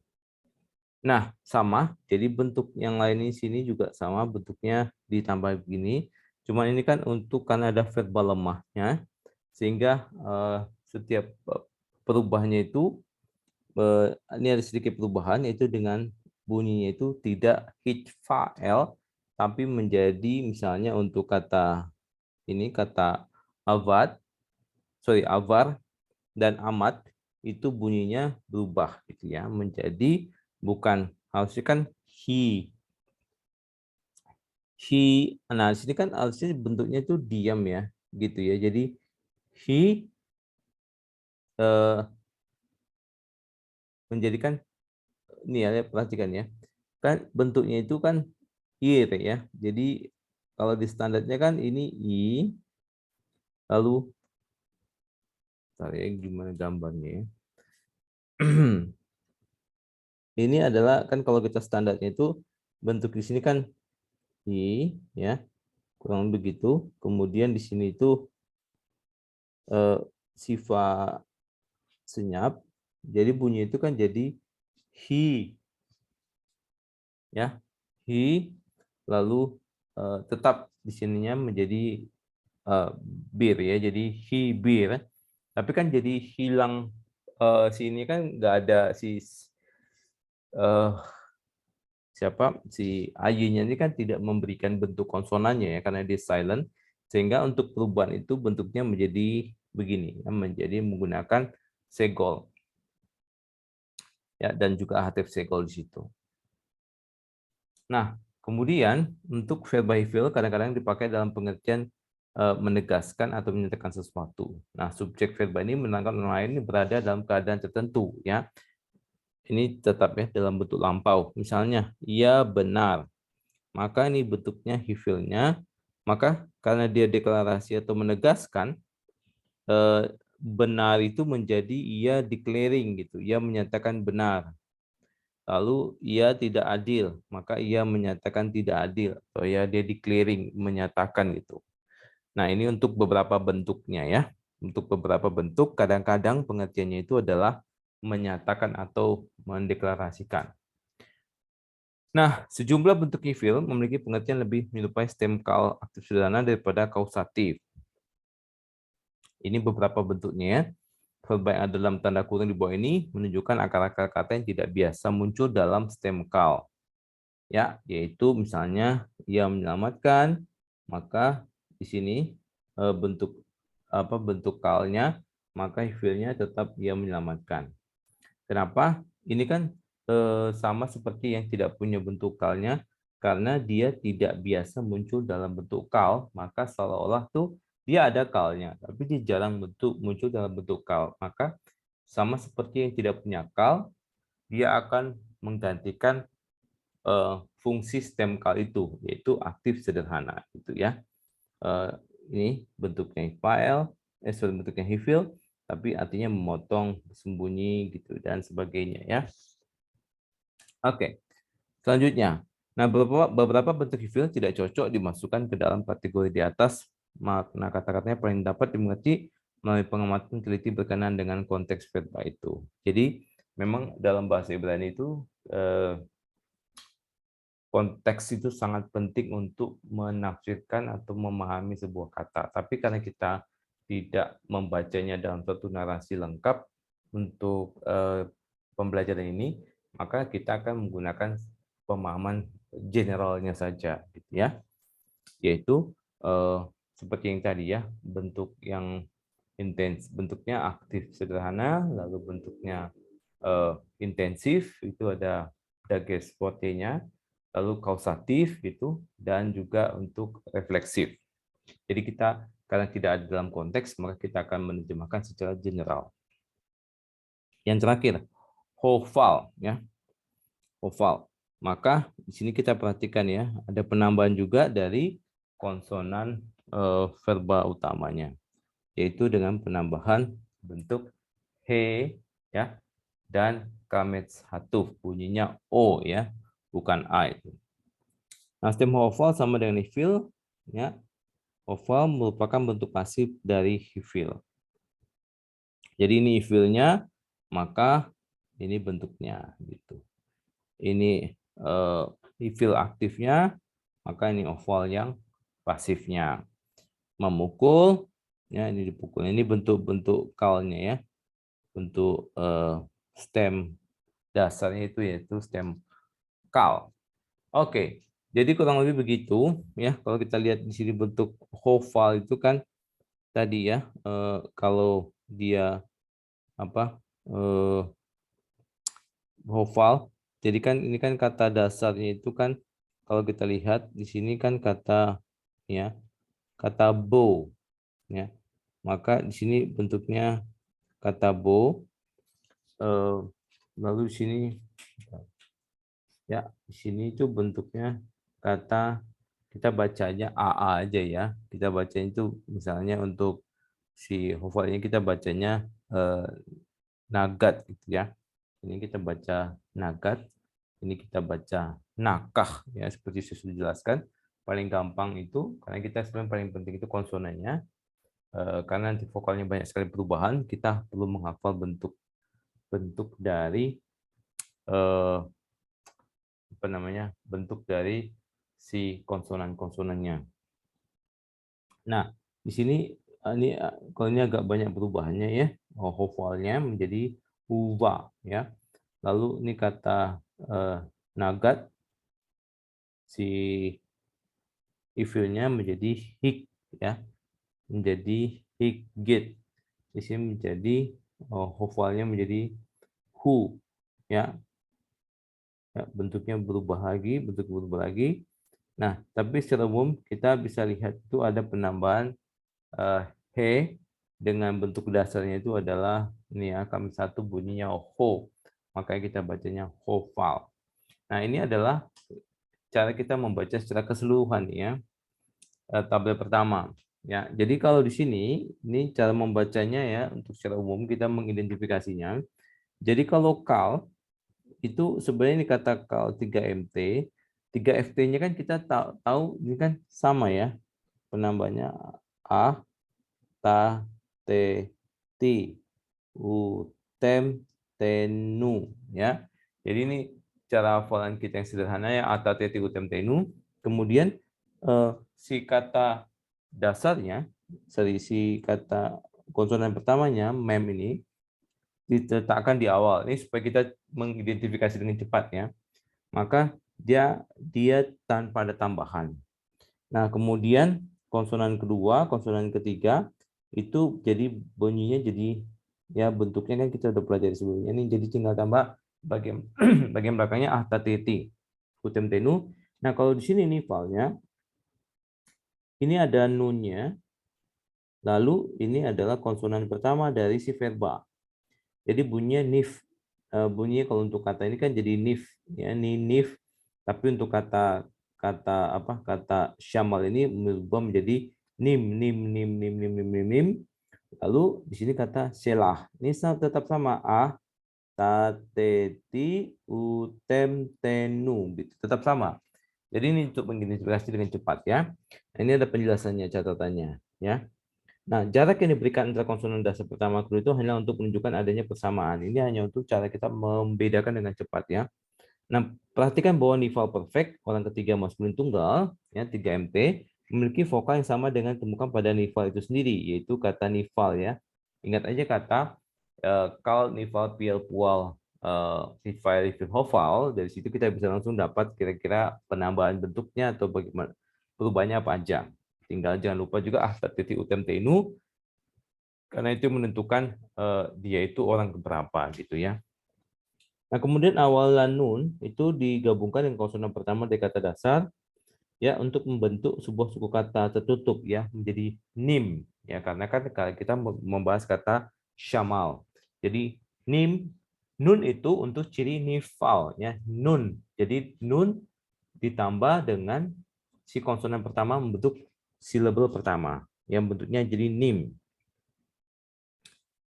Nah, sama. Jadi bentuk yang lain di sini juga sama, bentuknya ditambah begini. Cuman ini kan untuk karena ada verbal lemahnya, sehingga setiap perubahannya itu ini ada sedikit perubahan, yaitu dengan bunyinya itu tidak hit fael, tapi menjadi misalnya untuk kata ini, kata avad, avar dan amat, itu bunyinya berubah gitu ya, menjadi bukan, harusnya kan he. Nah di sini kan harusnya bentuknya itu diam ya gitu ya, jadi he menjadikan ini ya, perhatikan ya, kan bentuknya itu kan ir ya, jadi kalau di standarnya kan ini i, lalu ya, gimana gambarnya ya. Ini adalah kan kalau kita standarnya itu bentuk di sini kan i ya, kurang begitu. Kemudian di sini itu sifat senyap. Jadi bunyi itu kan jadi hi ya. Hi, lalu tetap di sininya menjadi bir ya. Jadi hi bir. Tapi kan jadi hilang sini kan nggak ada eh, si ayunya ini kan tidak memberikan bentuk konsonannya ya, karena dia silent, sehingga untuk perubahan itu bentuknya menjadi begini ya, menjadi menggunakan segol ya, dan juga huruf segol di situ. Nah, kemudian untuk verb by feel kadang-kadang dipakai dalam pengertian menegaskan atau menyatakan sesuatu. Nah, subjek verba ini menerangkan orang lain berada dalam keadaan tertentu ya. Ini tetap ya dalam bentuk lampau. Misalnya, ia benar. Maka ini bentuknya he feel-nya. Maka karena dia deklarasi atau menegaskan, benar itu menjadi ia declaring gitu. Ia menyatakan benar. Lalu ia tidak adil, maka ia menyatakan tidak adil, atau ya dia declaring, menyatakan gitu. Nah, ini untuk beberapa bentuknya ya. Untuk beberapa bentuk, kadang-kadang pengertiannya itu adalah menyatakan atau mendeklarasikan. Nah, sejumlah bentuk ifil memiliki pengertian lebih menyerupai stem call aktif sederhana daripada kausatif. Ini beberapa bentuknya ya. Verb yang ada dalam tanda kurung di bawah ini menunjukkan akar-akar kata yang tidak biasa muncul dalam stem call. Ya, yaitu misalnya ia menyelamatkan, maka di sini bentuk bentuk call-nya, maka ifil-nya tetap ia menyelamatkan. Kenapa? Ini kan sama seperti yang tidak punya bentuk call-nya, karena dia tidak biasa muncul dalam bentuk call, maka seolah-olah tuh dia ada call-nya, tapi dia jarang muncul dalam bentuk call. Maka sama seperti yang tidak punya call, dia akan menggantikan fungsi stem call itu, yaitu aktif sederhana, gitu ya. Ini bentuknya file, bentuknya ifil, tapi artinya memotong, sembunyi, gitu dan sebagainya ya. Oke, selanjutnya. Nah, beberapa bentuk ifil tidak cocok dimasukkan ke dalam kategori di atas. Makna kata-katanya paling dapat dimengerti melalui pengamatan teliti berkenaan dengan konteks verba itu. Jadi, memang dalam bahasa Ibrani itu konteks itu sangat penting untuk menafsirkan atau memahami sebuah kata. Tapi karena kita tidak membacanya dalam satu narasi lengkap untuk pembelajaran ini, maka kita akan menggunakan pemahaman generalnya saja, gitu ya. Yaitu seperti yang tadi ya, bentuk yang intens, bentuknya aktif sederhana, lalu bentuknya intensif itu ada dages forte-nya, lalu kausatif gitu, dan juga untuk refleksif. Jadi kita karena tidak ada dalam konteks, maka kita akan menerjemahkan secara general. Yang terakhir, hoval ya. Hoval. Maka di sini kita perhatikan ya, ada penambahan juga dari konsonan verba utamanya, yaitu dengan penambahan bentuk he ya dan kamets hatuf, bunyinya o ya, bukan a itu. Nah, stem hoval sama dengan ifil ya. Hoval merupakan bentuk pasif dari ifil. Jadi ini ifilnya, maka ini bentuknya gitu. Ini ifil aktifnya, maka ini oval yang pasifnya. Memukul, ya ini dipukul. Ini bentuk-bentuk call-nya ya, bentuk stem dasarnya itu yaitu stem call. Oke, jadi kurang lebih begitu ya. Kalau kita lihat di sini bentuk oval itu kan tadi ya, kalau dia apa oval, jadi kan ini kan kata dasarnya itu kan kalau kita lihat di sini kan kata ya, kata bow ya. Maka di sini bentuknya kata bow, lalu di sini ya, di sini itu bentuknya kata, kita bacanya AA aja ya. Kita bacanya itu misalnya untuk si hovalnya kita bacanya nagat gitu ya. Ini kita baca nagat, ini kita baca nakah ya, seperti saya sudah jelaskan. Paling gampang itu karena kita sebenarnya paling penting itu konsonannya. Karena nanti vokalnya banyak sekali perubahan, kita perlu menghafal bentuk dari apa namanya, bentuk dari si konsonan-konsonannya. Nah, di sini ini kalau ini agak banyak perubahannya ya, vokalnya menjadi uva ya. Lalu ini kata nagat, si ifilnya menjadi hik ya, menjadi hikgit. Di sini menjadi vokalnya menjadi hu ya. Ya, bentuknya berubah lagi. Nah, tapi secara umum kita bisa lihat itu ada penambahan he dengan bentuk dasarnya itu adalah ini ya, kami satu bunyinya ho, makanya kita bacanya hoval. Nah, ini adalah cara kita membaca secara keseluruhan ya, tabel pertama. Ya, jadi kalau di sini ini cara membacanya ya, untuk secara umum kita mengidentifikasinya. Jadi kalau kal itu sebenarnya ini kata kal 3MT. 3FT-nya kan kita tahu ini kan sama ya. Penambahnya A, ta, te, ti, u, tem, tenu ya. Jadi ini cara hafalan kita yang sederhana ya, a, ta, te, ti, u, tem, tenu. Kemudian si kata dasarnya, si kata konsonan pertamanya mem ini diletakkan di awal. Ini supaya kita mengidentifikasi dengan cepat ya. Maka dia tanpa ada tambahan. Nah, kemudian konsonan kedua, konsonan ketiga itu jadi bunyinya jadi ya bentuknya kan kita udah pelajari sebelumnya. Ini jadi tinggal tambah bagian bagian belakangnya ahta teti utem tenu. Nah, kalau di sini nifalnya ini ada nunnya. Lalu ini adalah konsonan pertama dari si verba. Jadi bunyinya nif. Bunyinya kalau untuk kata ini kan jadi nif ya, ini nif. Tapi untuk kata syamal ini berubah menjadi nim nim nim nim nim nim nim nim. Lalu di sini kata selah. Ini tetap sama a ta te ti u tem tenu gitu. Tetap sama. Jadi ini untuk mengidentifikasi dengan cepat ya. Ini ada penjelasannya, catatannya ya. Nah, jarak yang diberikan antara konsonan dasar pertama kedua itu hanya untuk menunjukkan adanya persamaan. Ini hanya untuk cara kita membedakan dengan cepat ya. Nah, perhatikan bahwa nifal perfect orang ketiga maskulin tunggal ya 3MT memiliki vokal yang sama dengan temukan pada nifal itu sendiri, yaitu kata nifal ya. Ingat aja kata kal, nifal, piel, pual, nifal, rifil, hofal. Dari situ kita bisa langsung dapat kira-kira penambahan bentuknya atau bagaimana perubahannya apa aja. Tinggal jangan lupa juga titik utem tenu karena itu menentukan dia itu orang keberapa gitu ya. Nah, kemudian awalan nun itu digabungkan dengan konsonan pertama dari kata dasar ya untuk membentuk sebuah suku kata tertutup ya menjadi nim ya, karena kan kita membahas kata syamal. Jadi nim, nun itu untuk ciri nifal ya, nun. Jadi nun ditambah dengan si konsonan pertama membentuk silabel pertama yang bentuknya jadi nim.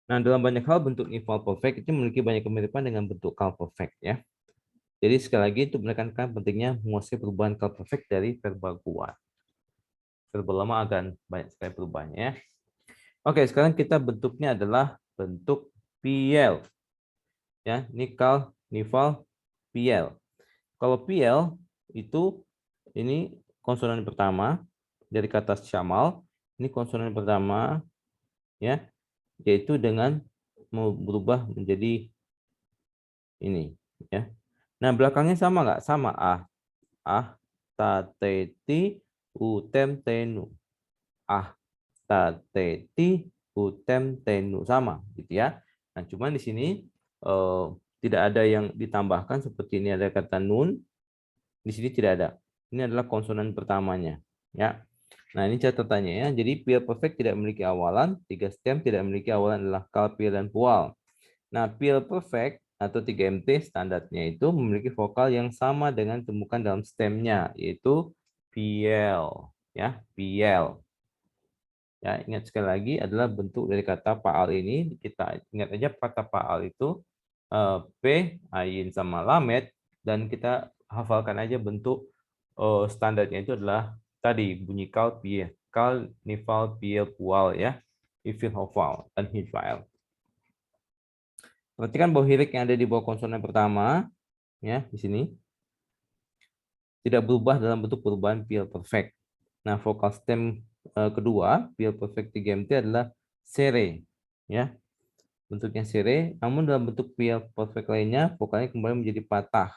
Nah, dalam banyak hal bentuk nifal perfect itu memiliki banyak kemiripan dengan bentuk kal perfect ya. Jadi sekali lagi untuk menekankan pentingnya menguasai perubahan kal perfect dari verba kuat. Verba lama akan banyak sekali perubahannya ya. Oke, sekarang kita bentuknya adalah bentuk piel. Ya, ini kal, nifal, piel. Kalau piel itu ini konsonan pertama dari kata syamal. Ini konsonan pertama ya, yaitu dengan mau berubah menjadi ini ya. Nah, belakangnya sama nggak? Sama ta te ti u tem tenu. Ta te ti u tem tenu sama gitu ya. Nah, cuman di sini tidak ada yang ditambahkan seperti ini ada kata nun. Di sini tidak ada. Ini adalah konsonan pertamanya ya. Nah, ini catatannya ya. Jadi piel perfect tidak memiliki awalan, 3 stem tidak memiliki awalan adalah kal, piel, dan pual. Nah, piel perfect atau 3MT standarnya itu memiliki vokal yang sama dengan temukan dalam stemnya, yaitu piel. Ya, piel. Ya, ingat sekali lagi adalah bentuk dari kata paal ini. Kita ingat aja kata paal itu P, ain, sama lamet. Dan kita hafalkan aja bentuk standarnya itu adalah tadi bunyi kal, piel. Kal, nifal, piel, pual ya. Ifil, hofal, dan hifal. Perhatikan bahwa hirik yang ada di bawah konsonan pertama, ya di sini tidak berubah dalam bentuk perubahan piel perfect. Nah, vokal stem kedua, piel perfect 3MT adalah sere, ya bentuknya sere. Namun dalam bentuk piel perfect lainnya, vokalnya kembali menjadi patah,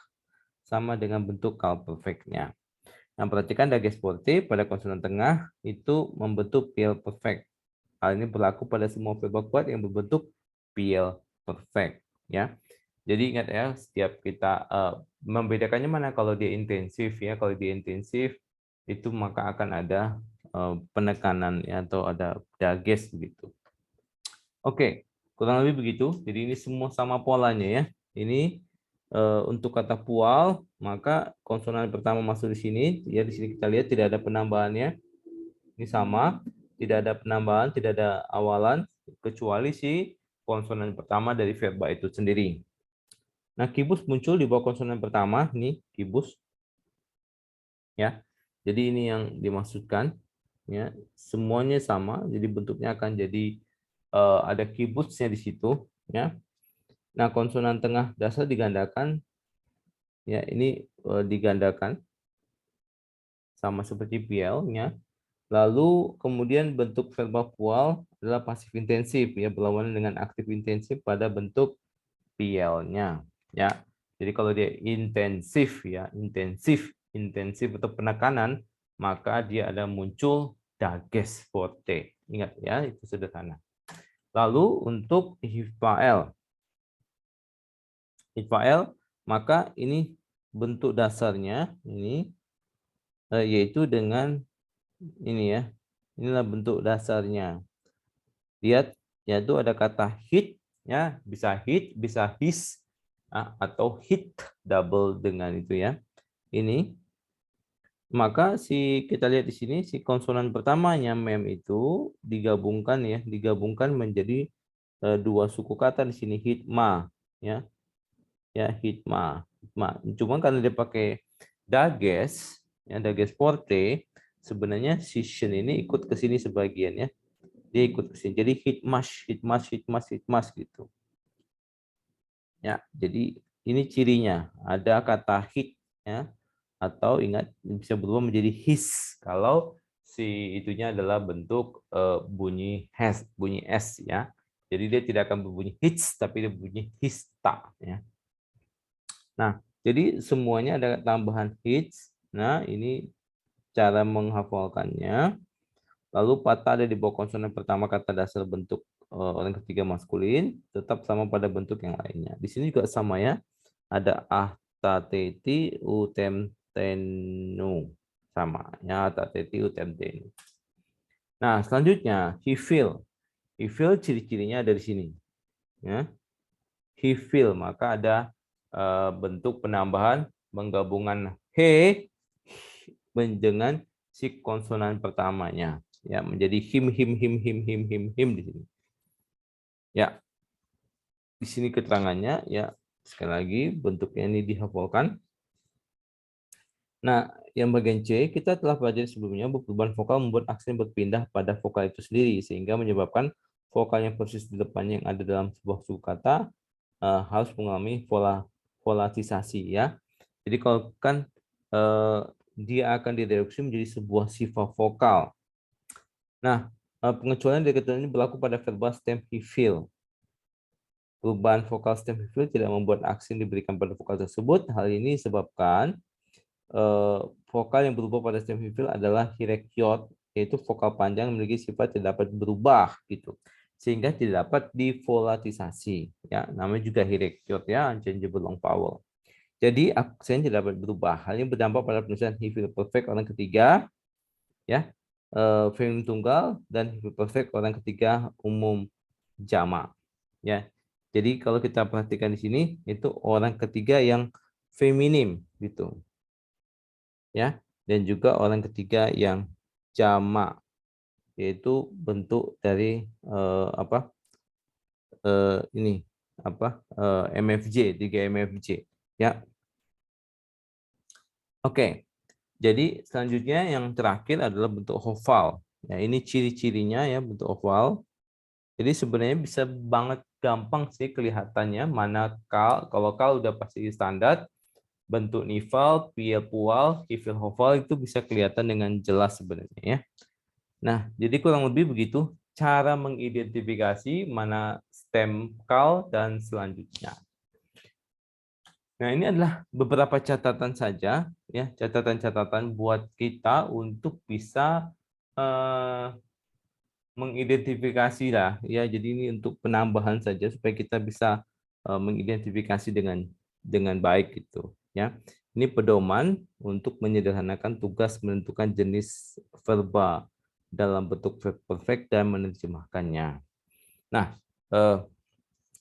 sama dengan bentuk kal perfectnya. Nah, perhatikan dages forte pada konsonan tengah itu membentuk piel perfect. Hal ini berlaku pada semua verba kuat yang berbentuk piel perfect, ya. Jadi ingat ya, setiap kita membedakannya mana kalau dia intensif ya. Kalau dia intensif itu maka akan ada penekanan ya atau ada dages begitu. Oke, kurang lebih begitu. Jadi ini semua sama polanya ya. Ini untuk kata pual, maka konsonan pertama masuk di sini. Ya di sini kita lihat tidak ada penambahannya. Ini sama, tidak ada penambahan, tidak ada awalan kecuali si konsonan pertama dari verba itu sendiri. Nah, kibus muncul di bawah konsonan pertama, ini kibus. Ya, jadi ini yang dimaksudkan. Ya, semuanya sama, jadi bentuknya akan jadi ada kibusnya di situ. Ya, nah konsonan tengah dasar digandakan. Ya, ini digandakan sama seperti PL-nya. Lalu kemudian bentuk verbal pual adalah pasif intensif, ya, berlawanan dengan aktif intensif pada bentuk PL-nya, ya. Jadi kalau dia intensif, ya, intensif atau penekanan, maka dia ada muncul dages forte. Ingat ya, itu sederhana. Lalu untuk HIFAL, maka ini bentuk dasarnya ini yaitu dengan ini ya. Inilah bentuk dasarnya. Lihat, yaitu ada kata hit, ya, bisa hit, bisa his, atau hit double dengan itu ya. Ini, maka kita lihat di sini si konsonan pertamanya mem itu digabungkan ya, digabungkan menjadi dua suku kata di sini hitma, ya, hitma. Cuma karena dia pakai dages, ya, dages forte, sebenarnya session ini ikut ke sini sebagian ya. Dia ikut ke sini. Jadi hitmas gitu. Ya, jadi ini cirinya. Ada kata hit ya, atau ingat bisa berubah menjadi his kalau si itunya adalah bentuk bunyi has, bunyi s ya. Jadi dia tidak akan berbunyi hits tapi dia berbunyi hista ya. Nah, jadi semuanya ada tambahan hits. Nah, ini cara menghafalkannya. Lalu patah ada di bawah konsonan pertama kata dasar bentuk orang ketiga maskulin, tetap sama pada bentuk yang lainnya. Di sini juga sama ya. Ada ahtateti utemtenu. Sama ya, ahtateti utemtenu. Nah, selanjutnya he feel. He feel ciri-cirinya ada di sini. Ya. He feel, maka ada bentuk penambahan penggabungan he dengan si konsonan pertamanya, ya, menjadi him di sini. Ya, di sini keterangannya ya, sekali lagi bentuknya ini dihafalkan. Nah, yang bagian C kita telah pelajari sebelumnya, perubahan vokal membuat aksen berpindah pada vokal itu sendiri sehingga menyebabkan vokal yang persis di depannya yang ada dalam sebuah suku kata harus mengalami volatisasi ya. Jadi kalau kan dia akan direduksi menjadi sebuah sifat vokal. Nah, pengecualian dari ketentuan ini berlaku pada verbal stem he feel. Perubahan vokal stem he feel tidak membuat aksen diberikan pada vokal tersebut. Hal ini disebabkan vokal yang berubah pada stem he feel adalah hirekyot, yaitu vokal panjang memiliki sifat tidak dapat berubah gitu, sehingga tidak dapat divolatisasi. Ya, namanya juga hirekyot ya, unchangeable long vowel. Jadi aksen tidak dapat berubah. Hal ini berdampak pada penulisan he feel perfect orang ketiga, ya, feminim tunggal, dan he feel perfect orang ketiga umum jamak. Ya, jadi kalau kita perhatikan di sini itu orang ketiga yang feminim gitu, ya, dan juga orang ketiga yang jamak, yaitu bentuk dari ini MFJ, 3 MFJ, ya. Oke. Jadi selanjutnya yang terakhir adalah bentuk oval. Ya, ini ciri-cirinya ya, bentuk oval. Jadi sebenarnya bisa banget gampang sih kelihatannya mana kalau udah pasti standar, bentuk nival, pual, kifil oval itu bisa kelihatan dengan jelas sebenarnya ya. Nah, jadi kurang lebih begitu cara mengidentifikasi mana stem kal dan selanjutnya. Nah, ini adalah beberapa catatan saja, ya, catatan-catatan buat kita untuk bisa mengidentifikasi lah, ya. Jadi ini untuk penambahan saja supaya kita bisa mengidentifikasi dengan baik gitu, ya. Ini pedoman untuk menyederhanakan tugas menentukan jenis verba dalam bentuk verb perfect dan menerjemahkannya. Nah,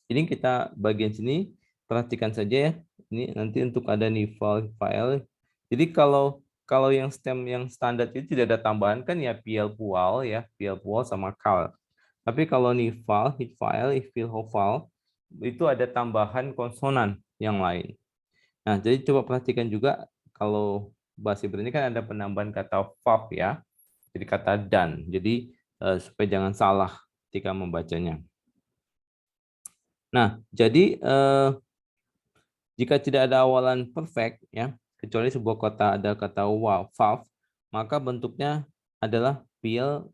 ini kita bagian sini perhatikan saja ya. Ini nanti untuk ada nival file. Jadi kalau yang stem yang standar itu tidak ada tambahan kan ya PL pual ya, PL pual sama kal. Tapi kalau nival, hit file, file itu ada tambahan konsonan yang lain. Nah, jadi coba perhatikan juga kalau bahasa Ibrani kan ada penambahan kata vav ya. Jadi kata dan. Jadi supaya jangan salah ketika membacanya. Nah, jadi jika tidak ada awalan perfect ya, kecuali sebuah kata ada kata vav, maka bentuknya adalah piel,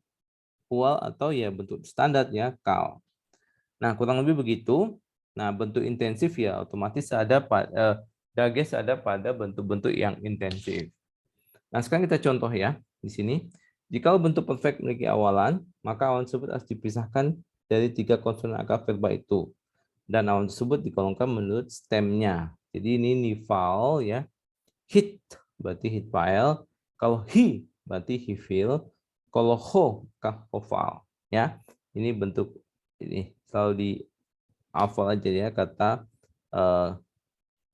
pual atau ya bentuk standar ya kal. Nah, kurang lebih begitu. Nah, bentuk intensif ya otomatis ada dages ada pada bentuk-bentuk yang intensif. Nah, sekarang kita contoh ya di sini. Jika bentuk perfect memiliki awalan, maka awalan tersebut harus dipisahkan dari 3 konsonan akar verba itu. Dan awalan tersebut digolongkan menurut stemnya. Jadi ini nifal ya. Hit berarti hit file. Kalau he berarti he feel. Kalau ho kahofal ya. Ini bentuk ini selalu di hafal aja ya kata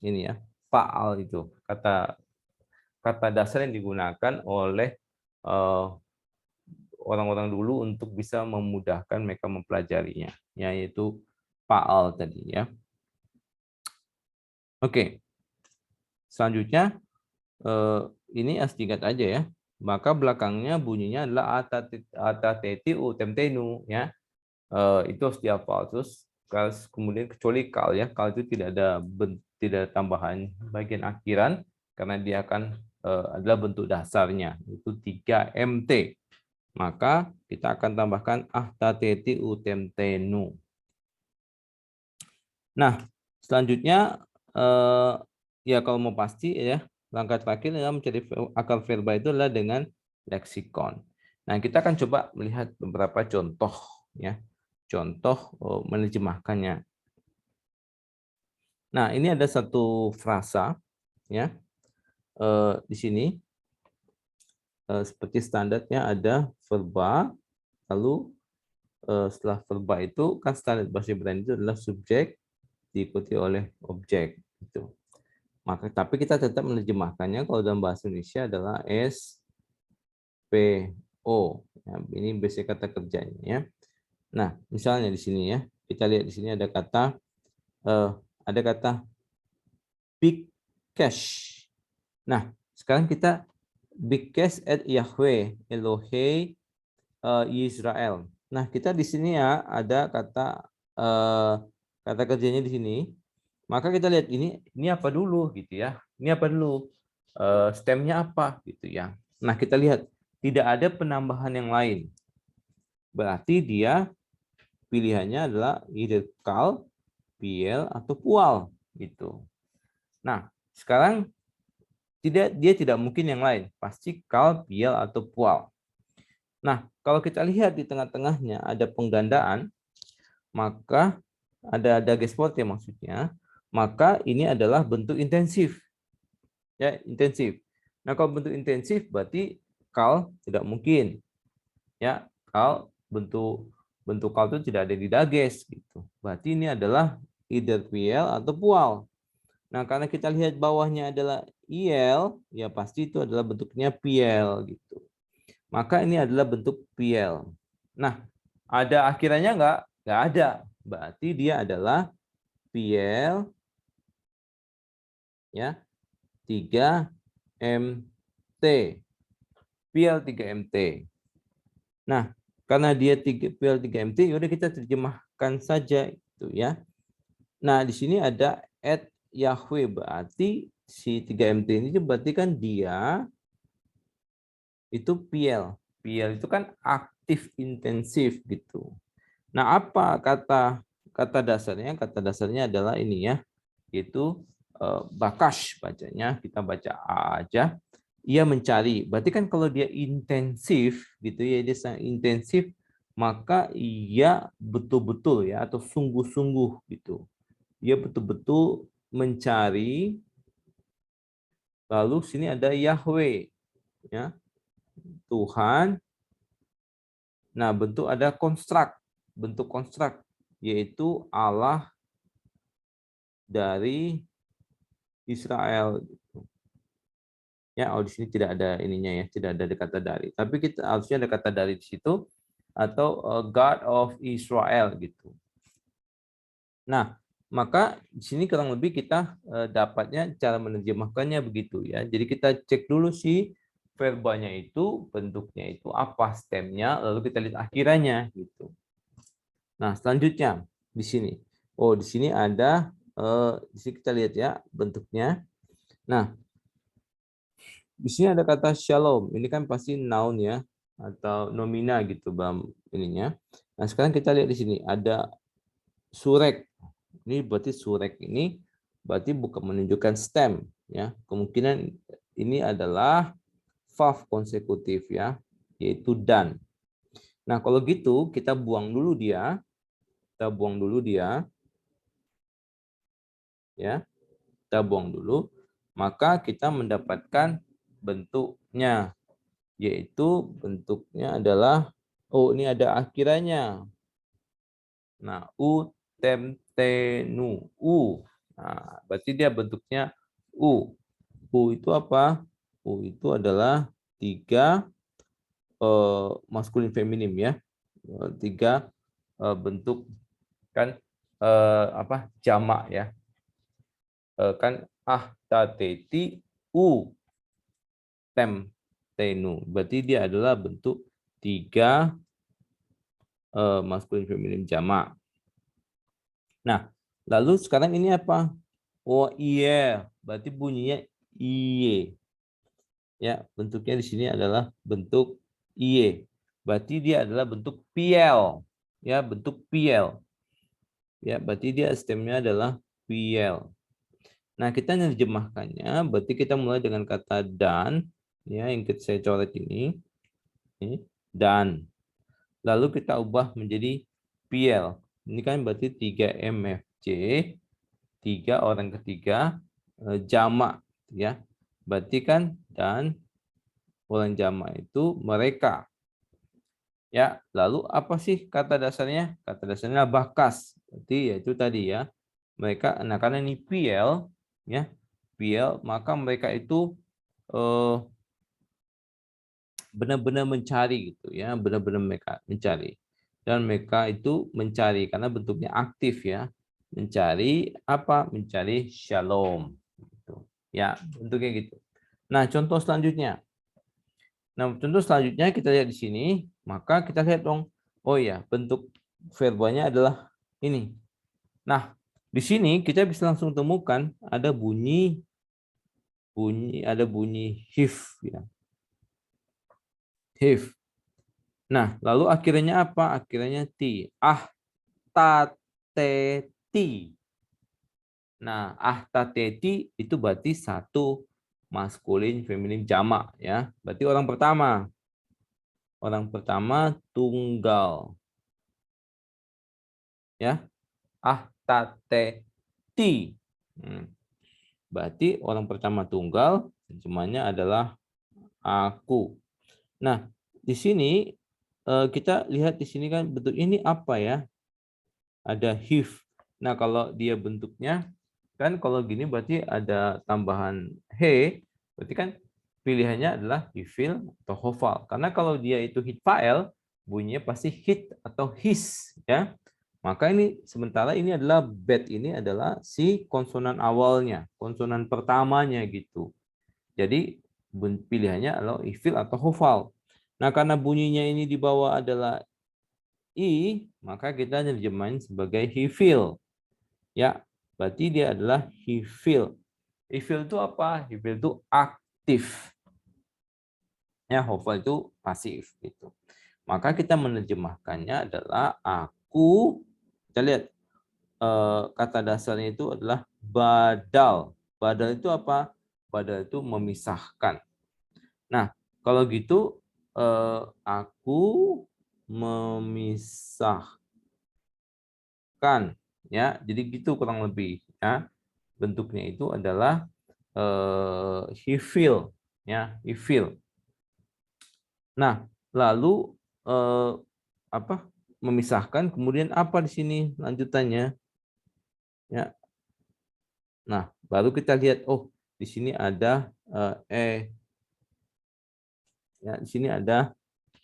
ini ya faal itu kata dasar yang digunakan oleh orang-orang dulu untuk bisa memudahkan mereka mempelajarinya, yaitu faal tadi ya. Oke, selanjutnya ini asdigat aja ya. Maka belakangnya bunyinya adalah atateti utemtenu ya. Itu harus dihafal. Terus kemudian kecuali kal ya, kal itu tidak ada tambahan bagian akhiran karena dia akan adalah bentuk dasarnya itu 3 mt. Maka kita akan tambahkan ahtateti utemtenu. Nah, selanjutnya ya kalau mau pasti ya langkah terakhir adalah mencari akar verba itu adalah dengan leksikon. Nah, kita akan coba melihat beberapa contoh ya. Contoh menerjemahkannya. Nah, ini ada satu frasa ya. Di sini seperti standarnya ada verba, lalu setelah verba itu kan standar bahasa Ibrani itu adalah subjek diikuti oleh objek gitu. Maka tapi kita tetap menerjemahkannya kalau dalam bahasa Indonesia adalah SPO. Ya, ini basic kata kerjanya ya. Nah, misalnya di sini ya, kita lihat di sini ada kata big cash. Nah, sekarang kita big cash at Yahweh Elohe Israel. Nah, kita di sini ya ada kata kerjanya di sini. Maka kita lihat ini apa dulu gitu ya. Ini apa dulu? Stemnya apa gitu ya. Nah, kita lihat tidak ada penambahan yang lain. Berarti dia pilihannya adalah either kal, piel atau pual gitu. Nah, sekarang dia tidak mungkin yang lain. Pasti kal, piel atau pual. Nah, kalau kita lihat di tengah-tengahnya ada penggandaan, maka ada dagesporte maksudnya, maka ini adalah bentuk intensif. Ya, intensif. Nah, kalau bentuk intensif berarti kal tidak mungkin. Ya, kal bentuk kal itu tidak ada di dages gitu. Berarti ini adalah either piel atau pual. Nah, karena kita lihat bawahnya adalah IL, ya pasti itu adalah bentuknya piel gitu. Maka ini adalah bentuk piel. Nah, ada akhirannya enggak? Enggak ada. Berarti dia adalah piel ya 3MT. Piel 3MT. Nah, karena dia piel 3MT, yaudah kita terjemahkan saja itu ya. Nah, di sini ada at Yahweh, berarti si 3MT ini berarti kan dia itu piel. Piel itu kan aktif intensif gitu. Nah, apa kata dasarnya? Kata dasarnya adalah ini ya, yaitu bakash bacanya, kita baca A aja. Ia mencari. Berarti kan kalau dia intensif gitu ya, dia sangat intensif, maka ia betul-betul ya atau sungguh-sungguh gitu. Ia betul-betul mencari. Lalu sini ada Yahweh ya. Tuhan. Nah, bentuk konstruk yaitu Allah dari Israel. Ya, di sini tidak ada ininya ya, tidak ada kata dari. Tapi kita harusnya ada kata dari di situ atau God of Israel gitu. Nah, Maka di sini kurang lebih kita dapatnya cara menerjemahkannya begitu ya. Jadi kita cek dulu si verbanya itu bentuknya itu apa stemnya, lalu kita lihat akhirannya gitu. Nah, selanjutnya di sini. Oh, di sini ada di sini kita lihat ya bentuknya. Nah, di sini ada kata shalom. Ini kan pasti noun ya atau nomina gitu Bang ininya. Nah, sekarang kita lihat di sini ada surek. Ini berarti surek ini berarti bukan menunjukkan stem ya. Kemungkinan ini adalah verb konsekutif ya, yaitu dan. Nah, kalau gitu kita buang dulu dia. Kita buang dulu dia ya. Kita buang dulu, maka kita mendapatkan bentuknya, yaitu bentuknya adalah, oh ini ada akhirannya. Nah, u tem te nu u. Nah, berarti dia bentuknya u. U itu apa? U itu adalah tiga maskulin feminim ya. Tiga bentuk kan apa jamak ya. Kan ta teti u tem tenu. Berarti dia adalah bentuk tiga maskulin feminim jamak. Nah, lalu sekarang ini apa? Oh iya, berarti bunyinya iye. Ya, bentuknya di sini adalah bentuk iye. Berarti dia adalah bentuk PL. Ya, bentuk PL. Ya, berarti dia stemnya adalah PL. Nah, kita menerjemahkannya, berarti kita mulai dengan kata dan, ya, yang saya coret ini dan. Lalu kita ubah menjadi PL. Ini kan berarti 3MFC, tiga orang ketiga, jamak, ya. Berarti kan dan orang jamak itu mereka. Ya, lalu apa sih kata dasarnya? Kata dasarnya bakas. Berarti yaitu tadi ya. Mereka, nah karena ini PL, ya, PL, maka mereka itu benar-benar mencari gitu ya, benar-benar mereka mencari. Dan mereka itu mencari karena bentuknya aktif ya. Mencari apa? Mencari shalom. Gitu. Ya, bentuknya gitu. Nah, contoh selanjutnya. Nah, contoh selanjutnya kita lihat di sini, maka kita lihat dong. Oh ya, bentuk verbanya adalah ini. Nah, di sini kita bisa langsung temukan ada bunyi ada bunyi hif ya. Hif. Nah, lalu akhirnya apa? Akhirnya ti. Tateti. Nah, tateti itu berarti satu maskulin feminin jamak ya. Berarti orang pertama. Orang pertama tunggal. Ya. Tateti. Berarti orang pertama tunggal, terjemahnya adalah aku. Nah, di sini kita lihat di sini kan bentuk ini apa ya? Ada hif. Nah, kalau dia bentuknya kan kalau gini berarti ada tambahan he, berarti kan pilihannya adalah hifil atau hofal. Karena kalau dia itu hit file, bunyinya pasti hit atau his ya. Maka ini sementara ini adalah bet ini adalah si konsonan awalnya, konsonan pertamanya gitu. Jadi pilihannya adalah hifil atau hofal. Nah, karena bunyinya ini di bawah adalah I, maka kita terjemahin sebagai he feel. Ya, berarti dia adalah he feel. He feel itu apa? He feel itu aktif. Ya, hopeful itu pasif gitu. Maka kita menerjemahkannya adalah aku. Kita lihat kata dasarnya itu adalah badal. Badal itu apa? Badal itu memisahkan. Nah, kalau gitu aku memisahkan ya. Jadi gitu kurang lebih ya. Bentuknya itu adalah he feel ya, he feel. Nah, lalu apa? Memisahkan kemudian apa di sini lanjutannya? Ya. Nah, baru kita lihat oh, di sini ada ya, di sini ada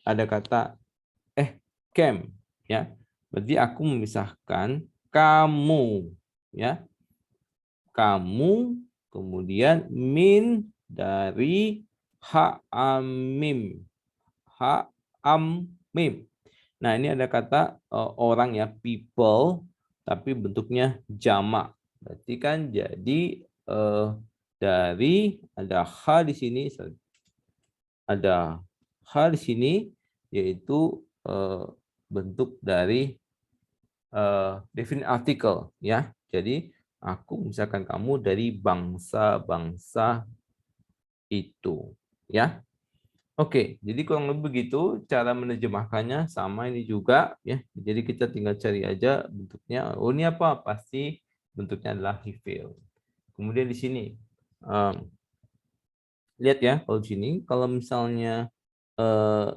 kata camp ya. Berarti aku memisahkan kamu ya. Kamu, kemudian min dari ha-am-mim. Ha-am-mim. Nah, ini ada kata orang ya, people, tapi bentuknya jamak. Berarti kan jadi dari ada ha di sini, ada ha di sini, yaitu bentuk dari definite article ya. Jadi aku misalkan kamu dari bangsa-bangsa itu ya. Oke, jadi kurang lebih begitu cara menerjemahkannya, sama ini juga ya. Jadi kita tinggal cari aja bentuknya. Oh, ini apa? Pasti bentuknya adalah he failed. Kemudian di sini lihat ya, kalau di sini kalau misalnya eh,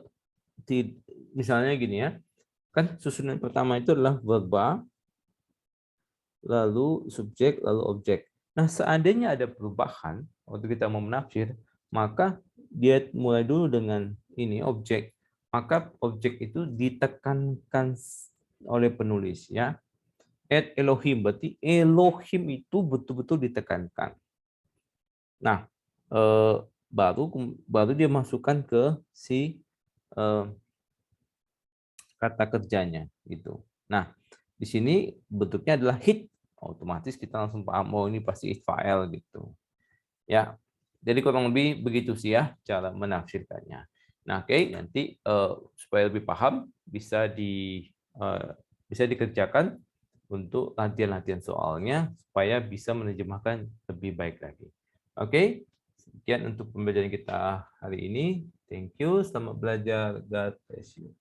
misalnya gini ya. Kan susunan pertama itu adalah verba, lalu subjek, lalu objek. Nah, seandainya ada perubahan waktu kita mau menafsir, maka dia mulai dulu dengan ini objek. Maka objek itu ditekankan oleh penulis ya. Et Elohim, berarti Elohim itu betul-betul ditekankan. Nah, baru dia masukkan ke si kata kerjanya gitu. Nah, di sini bentuknya adalah hit, otomatis kita langsung paham oh ini pasti hit file gitu. Ya. Jadi kurang lebih begitu sih ya cara menafsirkannya. Nah, oke, nanti supaya lebih paham bisa dikerjakan untuk latihan-latihan soalnya supaya bisa menerjemahkan lebih baik lagi. Oke, sekian untuk pembelajaran kita hari ini. Thank you, selamat belajar. God bless you.